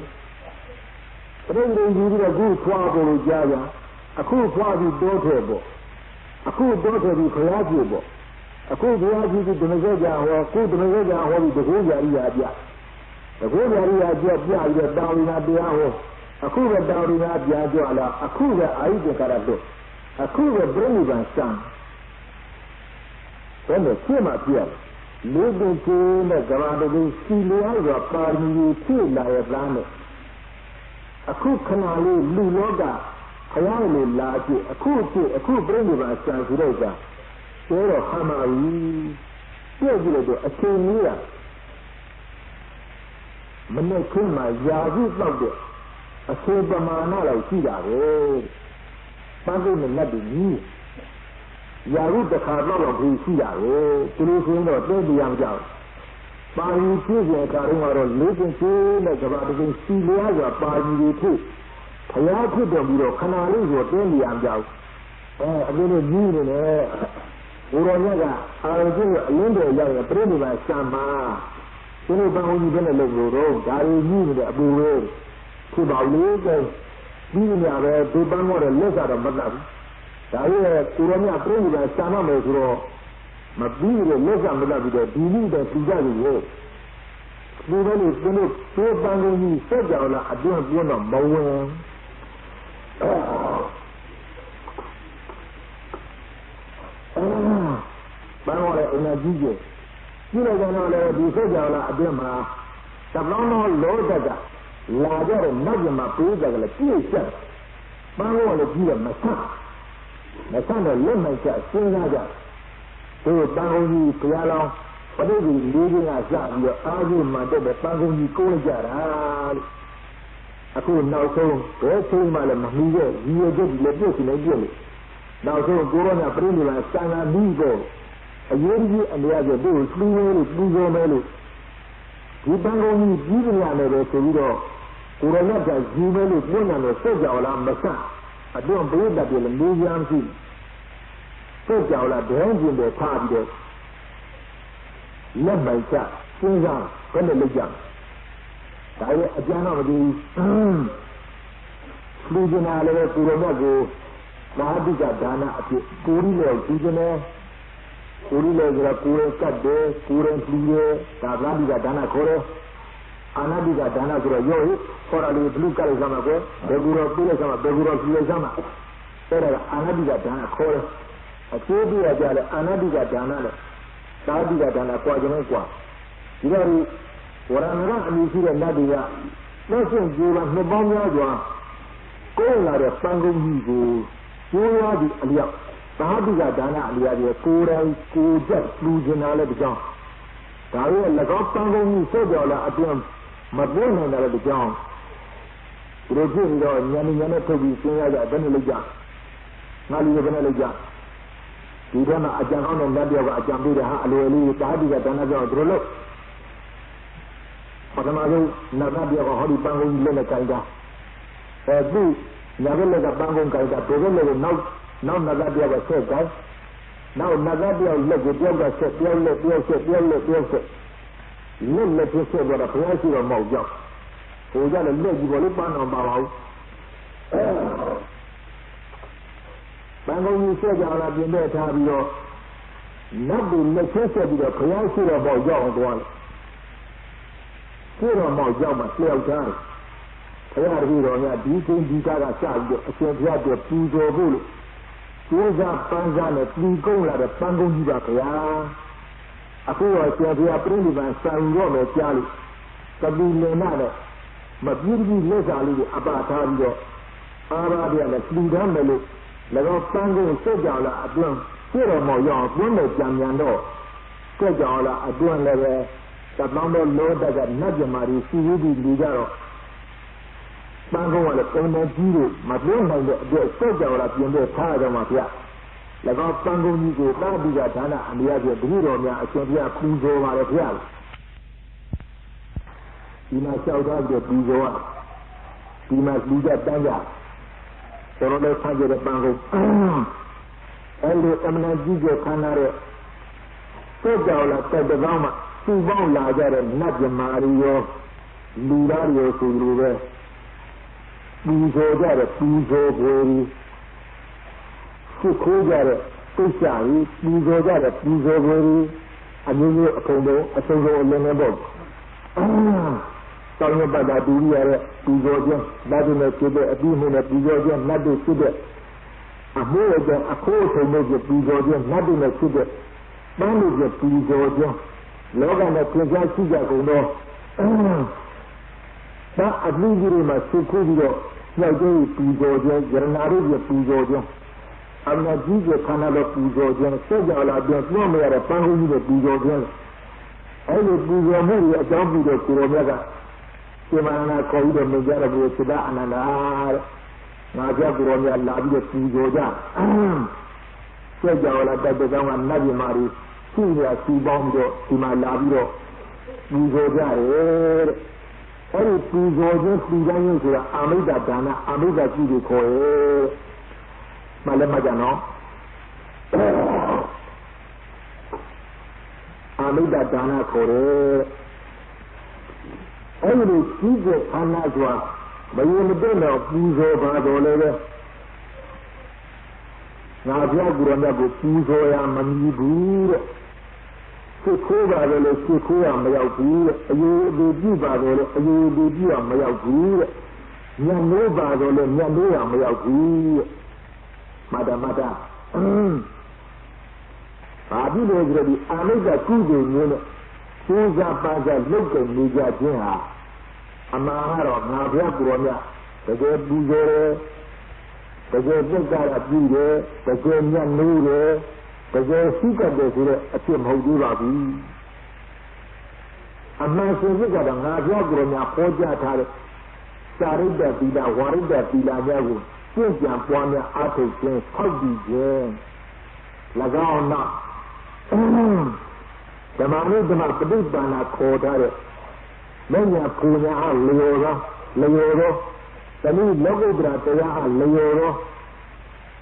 ပရိသေကြီးပြီးတော့ခုဖွာပေါ်လို့ကြားကြအခုဖွာပြီးတိုးထဲပေါ့အခုတိုးထဲပြီးဖျားကြည့်ပေါ့အခုဖျားကြည့်ပြီးဓမ္မစကြာဟောခုဓမ္မစကြာဟောပြီးတကူကြာရိယာပြတကူကြာရိယာပြပြပြီးတော့တာဝရတရားဟောအခုပဲတာဝရပြကြလားအခုပဲအာယုတ္တကာရတို့အခုပဲပြိဋိဘံစံဘယ်လိုဖြစ်မှပြရလဲလူတို့ကိုနဲ့ကဘာတို့စီလျားစွာပါရမီဖြည့်လာရသားနဲ့အခုခဏလေးလူလောကခရမ်းလေးလာကြည့်အခုဖြစ်အခုပြိဋိဘံစံဆိုတော့ကဆိုတော့ခမကြီးပြည့်ကြည့်လို့အချိန်ကြီးရမနေ့ကမှယာဟုတောက်တဲ့အချိန်ပမာဏလောက်ရှိတာပဲပန်းကုန်းနဲ့နတ်တွေကြီးယာဟုတစ်ခါတော့ဘူးရှိတာပဲသူတို့ဆိုရင်တော့တင်းတရားမကြောက်ပါရီဖြစ်တဲ့အခါတုန်းကတော့လေးကျင်းချင်းနဲ့ကဘာတကင်းစီလျားစွာပါရီတွေဖြစ်ဘုရားဖြစ်တော်ပြီးတော့ခဏလေးဆိုတင်းတရားမကြောက်အခုလိုကြီးနေတယ်ဘုရားမြတ်ကအာရုံကြီးအလင်းတွေရောက်ရင်ပြိဋိဘံစံမှာသူတို့ပန်းကုန်းကြီးဘယ်နဲ့လုပ်လို့တော့ဒါတွေကြီးနေတဲ့အပူပဲဖြစ်ပါလေကဲပြီးနေရပဲဒီပန်းတော့လက်စားတော့မတတ်ဘူးဒါရဲ့ကိုရောမြပြိဋိဘံစံမမယ်ဆိုတော့မပြီးရလက်စားမတတ်ပြီးတော့ဒီနည်းတော့သူကြပြီလေဒီလိုလေသူတို့ဒီပန်းကုန်းကြီးစက်ကြောင်လာအတွင်းပြတော့မဝင်ပန်းတော့လည်းအနာကြီးကြီးကြည့်လိုက်ကြတော့လေဒီစက်ကြောင်လာအတွင်းမှာတပေါင်းတော့လောတက်ကလာကြတဲ့နတ်ကမှာပေးကြတယ်ပြည့်ချက်ပန်းတော့လည်းကြီးတယ်မဆန့်တော့လက်မိုက်ချက်စဉ်းစားကြသူပန်းကုန်းကြီးဘုရားလောင်းပဋိသီလေးကြီးကစပြီးတော့အားကြီးမှတက်တဲ့ပန်းကုန်းကြီးကိုးလိုက်ကြတာလို့အခုနောက်ဆုံးဘယ်ချိန်မှလည်းမမီတဲ့ဒီရကျလည်းပြည့်စုံနေပြည့်လို့နောက်ဆုံးကိုရောနာပြိဋိဘံစံသာပြီးတော့အရေးကြီးအနေအချင်းတို့လှူမဲလို့ပူဇော်မဲလို့ဒီပန်းကုန်းကြီးကြီးကြရတယ်ပဲဆိုပြီးတော့ကိုရောနာကကြီးမဲလို့ပြောနေတော့စက်ကြော်လားမဆန့်အတွန်းဘေးတက်တယ်လည်းလေးရမ်းရှိစက်ကြော်လားဒဲကျင်တယ်ထားပြီးတော့လက်ပိုက်ချစဉ်းစားဘယ်နဲ့လုပ်ကြဒါရဲ့အကျဉ်းတော့မသိဘူးလူကျင်လာလည်းကိုရောနာကိုသာတိကဒါနအဖြစ်ကိုရီလည်းကြည့်ကြတယ်ကိုရီလည်းဆိုတာကိုယ်ကတ်တယ်ကိုယ်ရင်ပြည့်တယ်ဒါသာတိကဒါနခေါ်တယ်အာနာတိကဒါနဆိုတော့ရောဟိခေါ်ရလို့ဘလူကလည်းစမှာကွယ်ဘယ်ကူတော့ပြည့်လိုက်စမှာဘယ်ကူတော့ပြည့်လိုက်စမှာအဲ့ဒါကအာနာတိကဒါနခေါ်တယ်အကျိုးပြရကြလဲအာနာတိကဒါနနဲ့သာတိကဒါနကွာကြတယ်ကွာဒီတော့ဝရဏကအမိရှိတဲ့နတ်တွေကလက်ဆင့်ကြိုးကနှစ်ပေါင်းများစွာကိုယ်လာတဲ့ပန်းကုန်းကြီးကိုကျိုးရသည့်အလျောက်သာတိကဒါနအလျောက်ကိုယ်တိုင်ကိုယ်ချက်လူကျင်လာတဲ့ကြောင့်ဒါရဲ့၎င်းပန်းကုန်းကြီးဆက်ကြော်လာအတွင်းမပြည့်နိုင်တဲ့ကြောင့်ဒီလိုဖြစ်ပြီးတော့ညနေထုတ်ပြီးစဉ်းစားကြဘယ်နဲ့လုပ်ကြငါလူဘယ်နဲ့လုပ်ကြဒီထဲမှာအကြံကောင်းတဲ့နတ်ပြောကအကြံပေးတဲ့ဟာအလွယ်လေးသာတိကဒါနကြောင့်ဒီလိုလုပ်ပထမဆုံးနတ်ပြောကဟောဒီပန်းကုန်းကြီးလက်နဲ့ကြိုင်တာသူညာဘက်လက်ကပန်းကုန်းကြိုင်တာဘယ်ဘက်လက်ကိုနောက်နတ်ပြောကဆက်ကြိုင်နောက်နတ်ပြောလက်ကိုပြောကဆက်ပြောလက်ဆက်လက်လက်ဖြစ်ဆက်တော့ဘုရားရှိတော်မောက်ကြောက်ဟိုကြလည်းလက်ကြီးပေါ်လေးပန်းတော်ပါပါဘူးပန်းကုန်းကြီးဆက်ကြလာပြင်တဲ့ထားပြီးတော့နတ်ကိုလက်ချက်ဆက်ပြီးတော့ဘုရားရှိတော်မောက်ကြောက်အောင်သွားတယ်ရှိတော်မောက်ကြောက်မှလျှောက်ထားတယ်ဘုရားတပည့်တော်များဒီချိန်ဒီကားကစပြီးတော့အရှင်ဘုရားတို့ပူဇော်ဖို့လို့ကျိုးစားပန်းစားနဲ့ပြည်ကုန်းလာတဲ့ပန်းကုန်းကြီးပါဗျာအခုတော့ဆရာဘုရားပြိဋိဘံစံရောမယ်ကြားလို့ကပူလင်နာနဲ့မပြည့်ပြည့်လက်စားလေးကိုအပထားပြီးတော့အာရဗျာနဲ့ပြည်သားမယ်လို့ แล้วก็ตั้งကိုစက်ကြောင်လာအတွင်းပြည့်တော်မော်ရအောင်တွန်းနဲ့ပြန်ပြန်တော့စက်ကြောင်လာအတွင်းလည်းပဲတပေါင်းတော့လောတက်ကနတ်ပြမာတွေစီဝီပြီးလူကြတော့ပန်းကုန်းကလည်းပုံနဲ့ကြီးလို့မပြင်းနိုင်တဲ့အတွက်စက်ကြောင်လာပြင်တဲ့ထားကြမှာဗျ၎င်းပန်းကုန်းကြီးကိုတာတိကဒါနအမြတ်ပြတတိတော်များအရှင်ဘုရားပူဇော်ပါလေဗျဒီမှာလျှောက်ထားပြီးပူဇော်ရဒီမှာလူကြတန်းကြတော်တော်လေးဆန်းကျတဲ့ပန်းကုန်းအဲဒီအမနာကြီးကိုခန္ဓာတဲ့စက်ကြောင်လာတက်တဲ့ကောင်းမှာသူ့ပေါင်းလာကြတဲ့နတ်ပြမာရီရောလူသားတွေဆိုလိုပဲပူဇော်ကြတဲ့ပူဇော်ကိုရှိခိုးကြတဲ့သိစ္စာကြီးပူဇော်ကြတဲ့ပူဇော်ကိုအမျိုးမျိုးအကုန်လုံးအစုံလုံးအလင်းနဲ့ပေါ့တောင်းရပတ်တာတူရတဲ့ပူဇော်ခြင်းဒါတွေနဲ့ဖြစ်တဲ့အပြီးမှုနဲ့ပူဇော်ခြင်းနတ်တွေဖြစ်တဲ့အမှုရဲ့အခုအဆုံးလို့ပူဇော်ခြင်းနတ်တွေနဲ့ဖြစ်တဲ့ပန်းလို့ပူဇော်ခြင်းလောကနဲ့ပြင်ရှားရှိကြကုန်တော့ဒါအမှုကြီးတွေမှာသိခိုးပြီးတော့ညောက်တဲ့ပူဇော်ခြင်းယရနာတို့ပူဇော်ခြင်းအမနာကြီးကခန္ဓာတော်ပူဇော်ခြင်းစက်ကြောလာပြန်ပြမရတဲ့ပန်းကုန်းကြီးတွေပူဇော်ခြင်းအဲဒီပူဇော်မှုတွေအကြောင်းပြုတဲ့ကိုရောမြတ်ကဒီမှာနာခေါ်ပြီးတော့မြင်ကြတဲ့ဘုရားစိတ္တအနန္ဒာတဲ့ငါကြောက်ကိုရောမြတ်လာပြီးတော့ပူဇော်ကြစက်ကြောလာတက်တဲ့ကောင်းကနတ်ပြည်မာတွေရှိရစီပေါင်းပြီးတော့ဒီမှာလာပြီးတော့ပူဇော်ကြတယ်တဲ့အဲဒီပူဇော်ခြင်းပူဇော်ခြင်းဆိုတာအာမိတ္တဒါနအာမိတ္တကြည့်ကိုခေါ်ရဲ့မလည်းမကြနော်အာမိတ္တဒါနခေါ်တယ်အဲဒီလိုကြီးတဲ့ခန္ဓာဆိုတာမယုံမတဲ့တော့ပူဇော်ပါတော်လည်းပဲငါပြောကြရတဲ့ကိုပူဇော်ရမမီဘူးတဲ့စိတ်ခိုးပါလေစိတ်ခိုးရမရောက်ဘူးတဲ့အယုအတူပြုပါတော့လေအယုအတူပြုရမရောက်ဘူးတဲ့ညံလို့ပါတော့လေညံလို့ရမရောက်ဘူးတဲ့မတမတဘာဖြစ်လို့ဆိုတော့ဒီအာမိတ္တကုသိုလ်မျိုးနဲ့ကျိုးစားပါးစားလုပ်တဲ့နေကြခြင်းဟာအမှားကတော့ငါဘုရားကိုယ်တော်မြတ်တကယ်ပူဇော်တယ်တကယ်ပြုတ်ကြတာပြုတယ်တကယ်ညံ့လို့တယ်တကယ်ရှိတတ်တယ်ဆိုတော့အဖြစ်မဟုတ်သေးပါဘူးအမှန်ဆိုကတော့ငါဘုရားကိုယ်တော်မြတ်ဟောကြားထားတဲ့စာရိတ္တသီလဝါရိတ္တသီလများကိုကျင့်ကြံပွားများအားထုတ်ခြင်းဖောက်တည်ခြင်း၎င်းနောက်ဓမ္မနုဓမ္မပဋိပန္နာခေါ်ထားတဲ့မညာပူညာအားလျော်သောသမီးလောကုတ္တရာတရားအားလျော်သော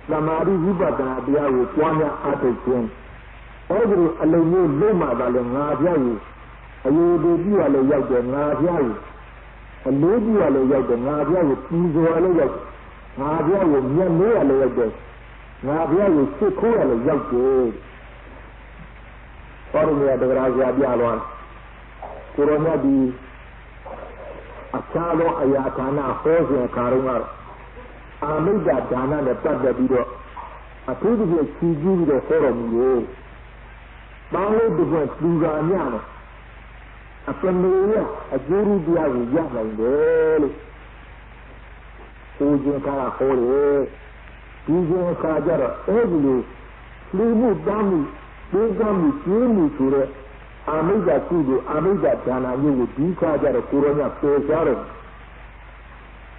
သမာဓိဝိပဿနာတရားကိုပွားများအားထုတ်ခြင်းအဲဒီလိုအလုံးမျိုးလုံးမှသာလဲငါပြည့်အယုဒိပြည့်ရလဲရောက်တယ်ငါပြည့်အလေးပြည့်ရလဲရောက်တယ်ငါပြည့်ကိုပူဇော်ရလဲရောက်ငါပြည့်ကိုမျက်နှာရလဲရောက်တယ်ငါပြည့်ကိုစိတ်ခိုးရလဲရောက်တယ်တော်ရည်တရားဆရာပြသွားကိုရောမြတ်ဒီအခြားသောအရာဌာနဟောစဉ်ခါတုန်းကတော့အာမိတ္တဒါနနဲ့ပတ်သက်ပြီးတော့အထူးသဖြင့်ချီးကျူးပြီးတော့ဟောတော်မူလို့ပေါင်းလို့တစ်ခွက်လူသာညနဲ့အပမေရဲ့အကျိုးတရားကိုရနိုင်တယ်လို့ဟိုခြင်းကဟောတယ်ဒီခြင်းခါကြတော့အဲဒီလိုလူမှုတောင်းမှုဒီကမှုကျင်းမှုဆိုတဲ့အာမိတ္တကုသိုလ်အာမိတ္တဒါနမျိုးကိုဒီခါကြတော့ကိုရောညပေရှားတယ်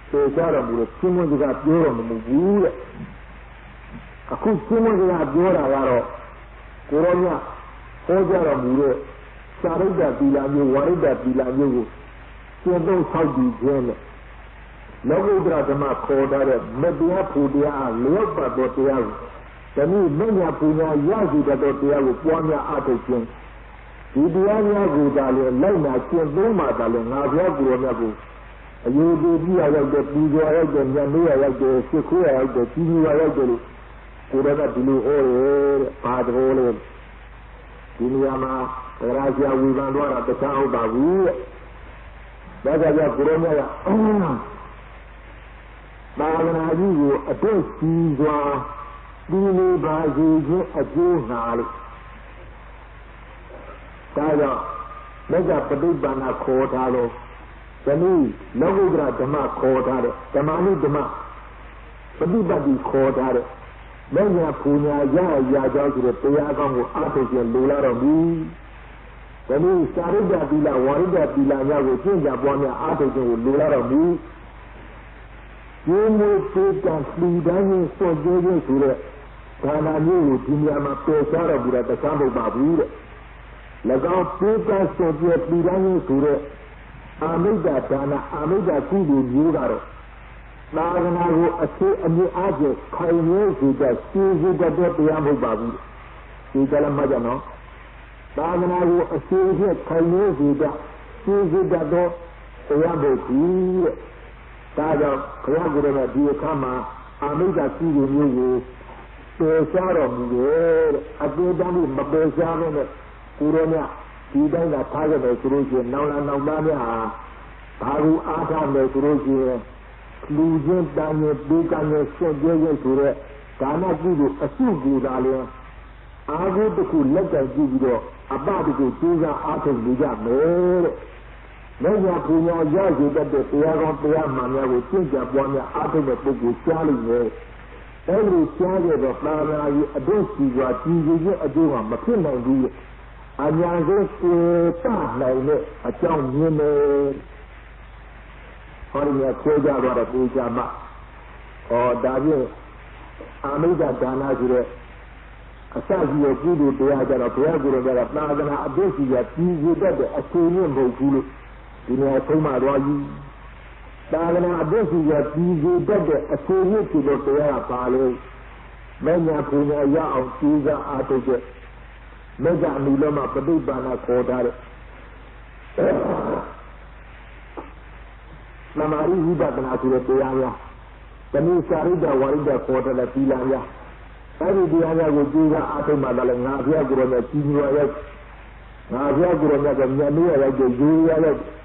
ပေရှားတော့ဘူးလို့ချင်းမွန်းစကားပြောတော့မမှုဘူးတဲ့အခုချင်းမွန်းစကားပြောတာကတော့ကိုရောညဟောကြတော့မူတဲ့စာရိတ္တသီလမျိုးဝါရိတ္တသီလမျိုးကိုကျင့်သုံးဆောက်တည်ခြင်းနဲ့လောကုတ္တရာဓမ္မခေါ်ထားတဲ့မတရားဖို့တရားလျော့ပတ်သောတရားကိုဒီနေ့မညာပူညာရရှိတတ်သောတရားကိုပွားများအားထုတ်ခြင်းဒီတရားများကိုသာလေလိုက်နာကျင့်သုံးမှသာလေငါဘုရားကိုယ်တော်မြတ်ကိုအယုဒိပြည့်ရောက်တဲ့ပူဇော်ရောက်တဲ့ညံ့လို့ရောက်တဲ့စိတ်ခိုးရောက်တဲ့ကြီးကြီးရောက်တဲ့လို့ကိုယ်တော်ကဒီလိုဟောတယ်တဲ့ဘာတော်လဲဒီနေရာမှာတရားဆရာဝေဖန်သွားတာတခြားဟုတ်ပါဘူးတဲ့ဒါကြောင့်ကိုယ်တော်မြတ်ကသာသနာကြီးကိုအတော့စီစွာဒီလိုပါစီခြင်းအကျိုးနာလို့ဒါကြောင့်လက်ကျပဋိပန္နာခေါ်ထားလို့ဇနီးလောကုတ္တရာဓမ္မခေါ်ထားတဲ့ဓမ္မနုဓမ္မပฏิပတ်တိခေါ်ထားတဲ့ Menya punya ya jauh sudah tiada kamu atau yang lula rambi. Jadi syaridah bila waridah bila nyawa sehingga buahnya atau yang lula rambi. Ini kita selidahnya sojanya sudah. Karena ini dunia mapesara berada sampai babu. Lagau kita sojanya selidahnya sudah. Amida dana amida kudu nyugaro. Naganago ase ani aje khaine sudah sudah dia yang babu. Di dalam majano. Naganago ase je khaine sudah dia yang babu. Taja kaya gurena dia kama amida kudu nyugo. Pesaro muge ade dani mabesaro ne kuronya tidak nak tahu dari suruhnya naula baru ada dari suruhnya lujen dan bukannya sendiri suruh karena itu asyik dalnya aku tu lepas itu apa itu juga atas juga mer mereka punya jasa dari tiang mana itu tinggal punya atas itu sekalinya every sekali berapa lagi ada juga tingginya ada macam mana Anyang tak lain acang ni hari ni kerja luar kerja mak. Oh dari Amerika dana juga. Asal dia kudu dia ada guru dia nak ada dia tinggi dah asalnya bergulu. Ini cuma lagi. Dan ada dia tinggi dah asalnya tidak dia paling. Banyak punya yang tiga atau je. Mega miloma pedibana kodar. Namari hidup nasib tiangnya. Kami syaridah waridah kodar tiangnya. Hari tiangnya juga atau madalah ngafia gurunya cini ayat. Ngafia gurunya kenyani ayat jadi ayat.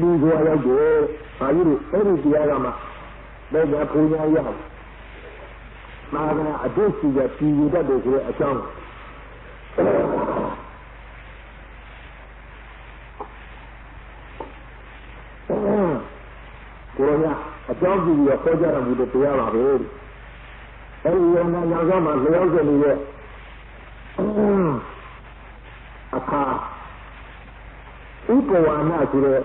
Dua ayat je, hari dia lama, mereka punya yang, mana ada tiga dah dekat acang. Kurangnya acang juga kerja orang itu tiada apa. Hari yang nak zaman lewat ni je, akar, itu warna sudah.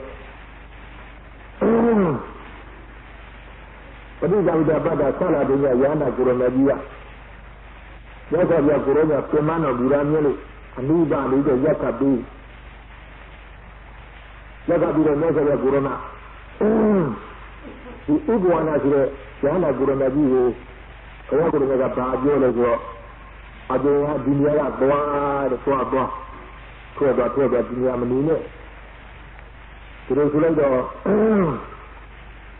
Tapi dah pada salah dunia yang nak kurang lagi ya. Jasa dia kurangnya kemana bulannya ni? Ani dah ni je jakabi. Jakabi dia kurang. Ibu anak dia yang nak kurang lagi je. Kalau kurang lagi baju lagi. Ada dunia yang tua dunia menini. Terus lagi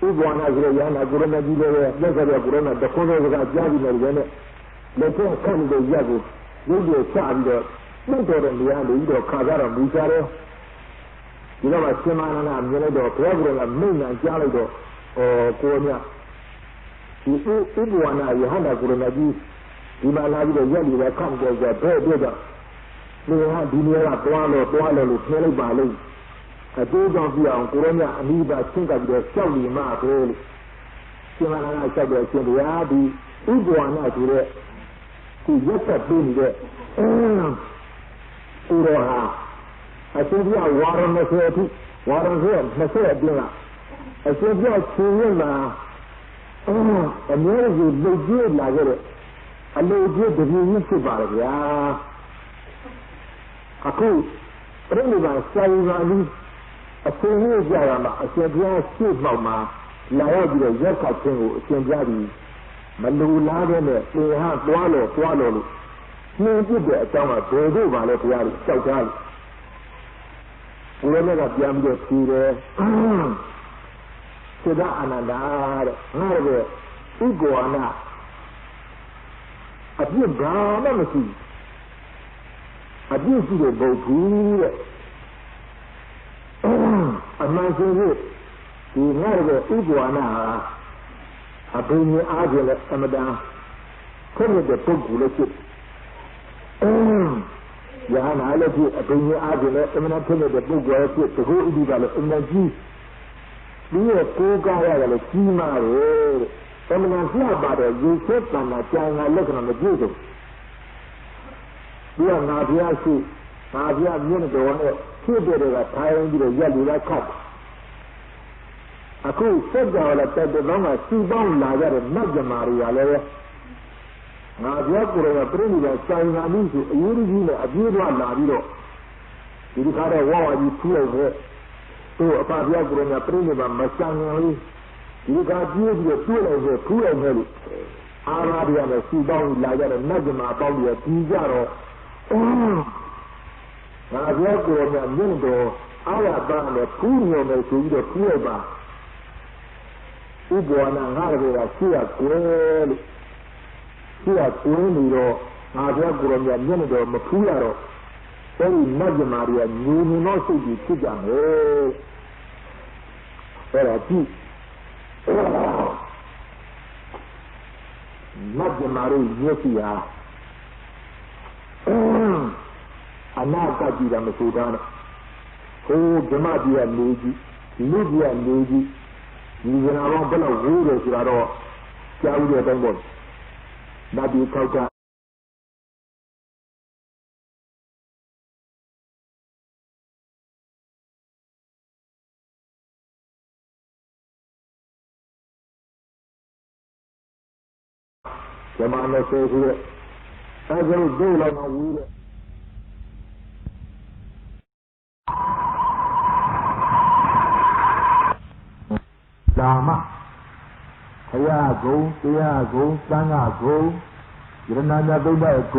ibu anak saya yang nak guru nabi dia, saya guru nak doktor juga jadi nabi ni. Lepas kan dia jago, dia cari dia, mentor dia dia kazaran bicara. Jika macam mana nak menjadi doktor, guru nak menjadi jadi do, kuanya. Ibu anak yang nak guru nabi, di mana dia jadi dia kan dia dia. Ni dunia tua lalu, ni balik. Ada yang kurangnya ni baca dia cakap lima tu. Cuma nak cakap dia di ibu anak tu dia cakap dia. Uroha. Asyik dia waran nasihat dia. Asyik dia cuma lah. Amir je lagi lagi. Allah je demi sebab ya. Aku perlu bahasa ini. Asalnya jangan mak, asalnya sih mama, lawan dia jaga tengok, sendiri, melulah dia ni, lihat tua lo, ni juga sama, bodoh malah tiada, cakap, orang nak diam dia kira, sudah anak ngar, ibu anak, adik berapa mesti, adik sudah bodoh. Amazing, you never Uguana, a bring argument, Amadan, come with the book, look it. Yan, I let you bring your argument, and I tell you the book where it to go to develop in the G. We are poor guy, a Kima, and I'm here about it, you said, and I can't look on the Jesus. We are not here, now we are minute on it, two better at time, the yellow cup. A cool said that the longer two bound like that, and not the Maria. Now, the opera of Trinidad saying, I mean to you, a beautiful Laviro. You had a war, you two of it. So, about the opera of Trinidad, Mastang, you got you, the two of it, two of it. Arabian, a sea bound like that, and not the Mabia, Pizarro. Now, the opera of Mindo, Alabama, a Puyo, to the Pueba. Ubuana, Harvey, Sia, Quail. Here, Quiniro, Navagro, and Yenido, Mapuaro, very Maria, you know, so you could have a deep Maria, Yosia. And now, Kaji, and the Sudan. Oh, the Madia lady, Lydia lady, you are not going to rule us at all. Shall we have one? Nabi Kauta. Yamana says here, as a do like a wood. Dama. Go, Sanga, go. You're not going to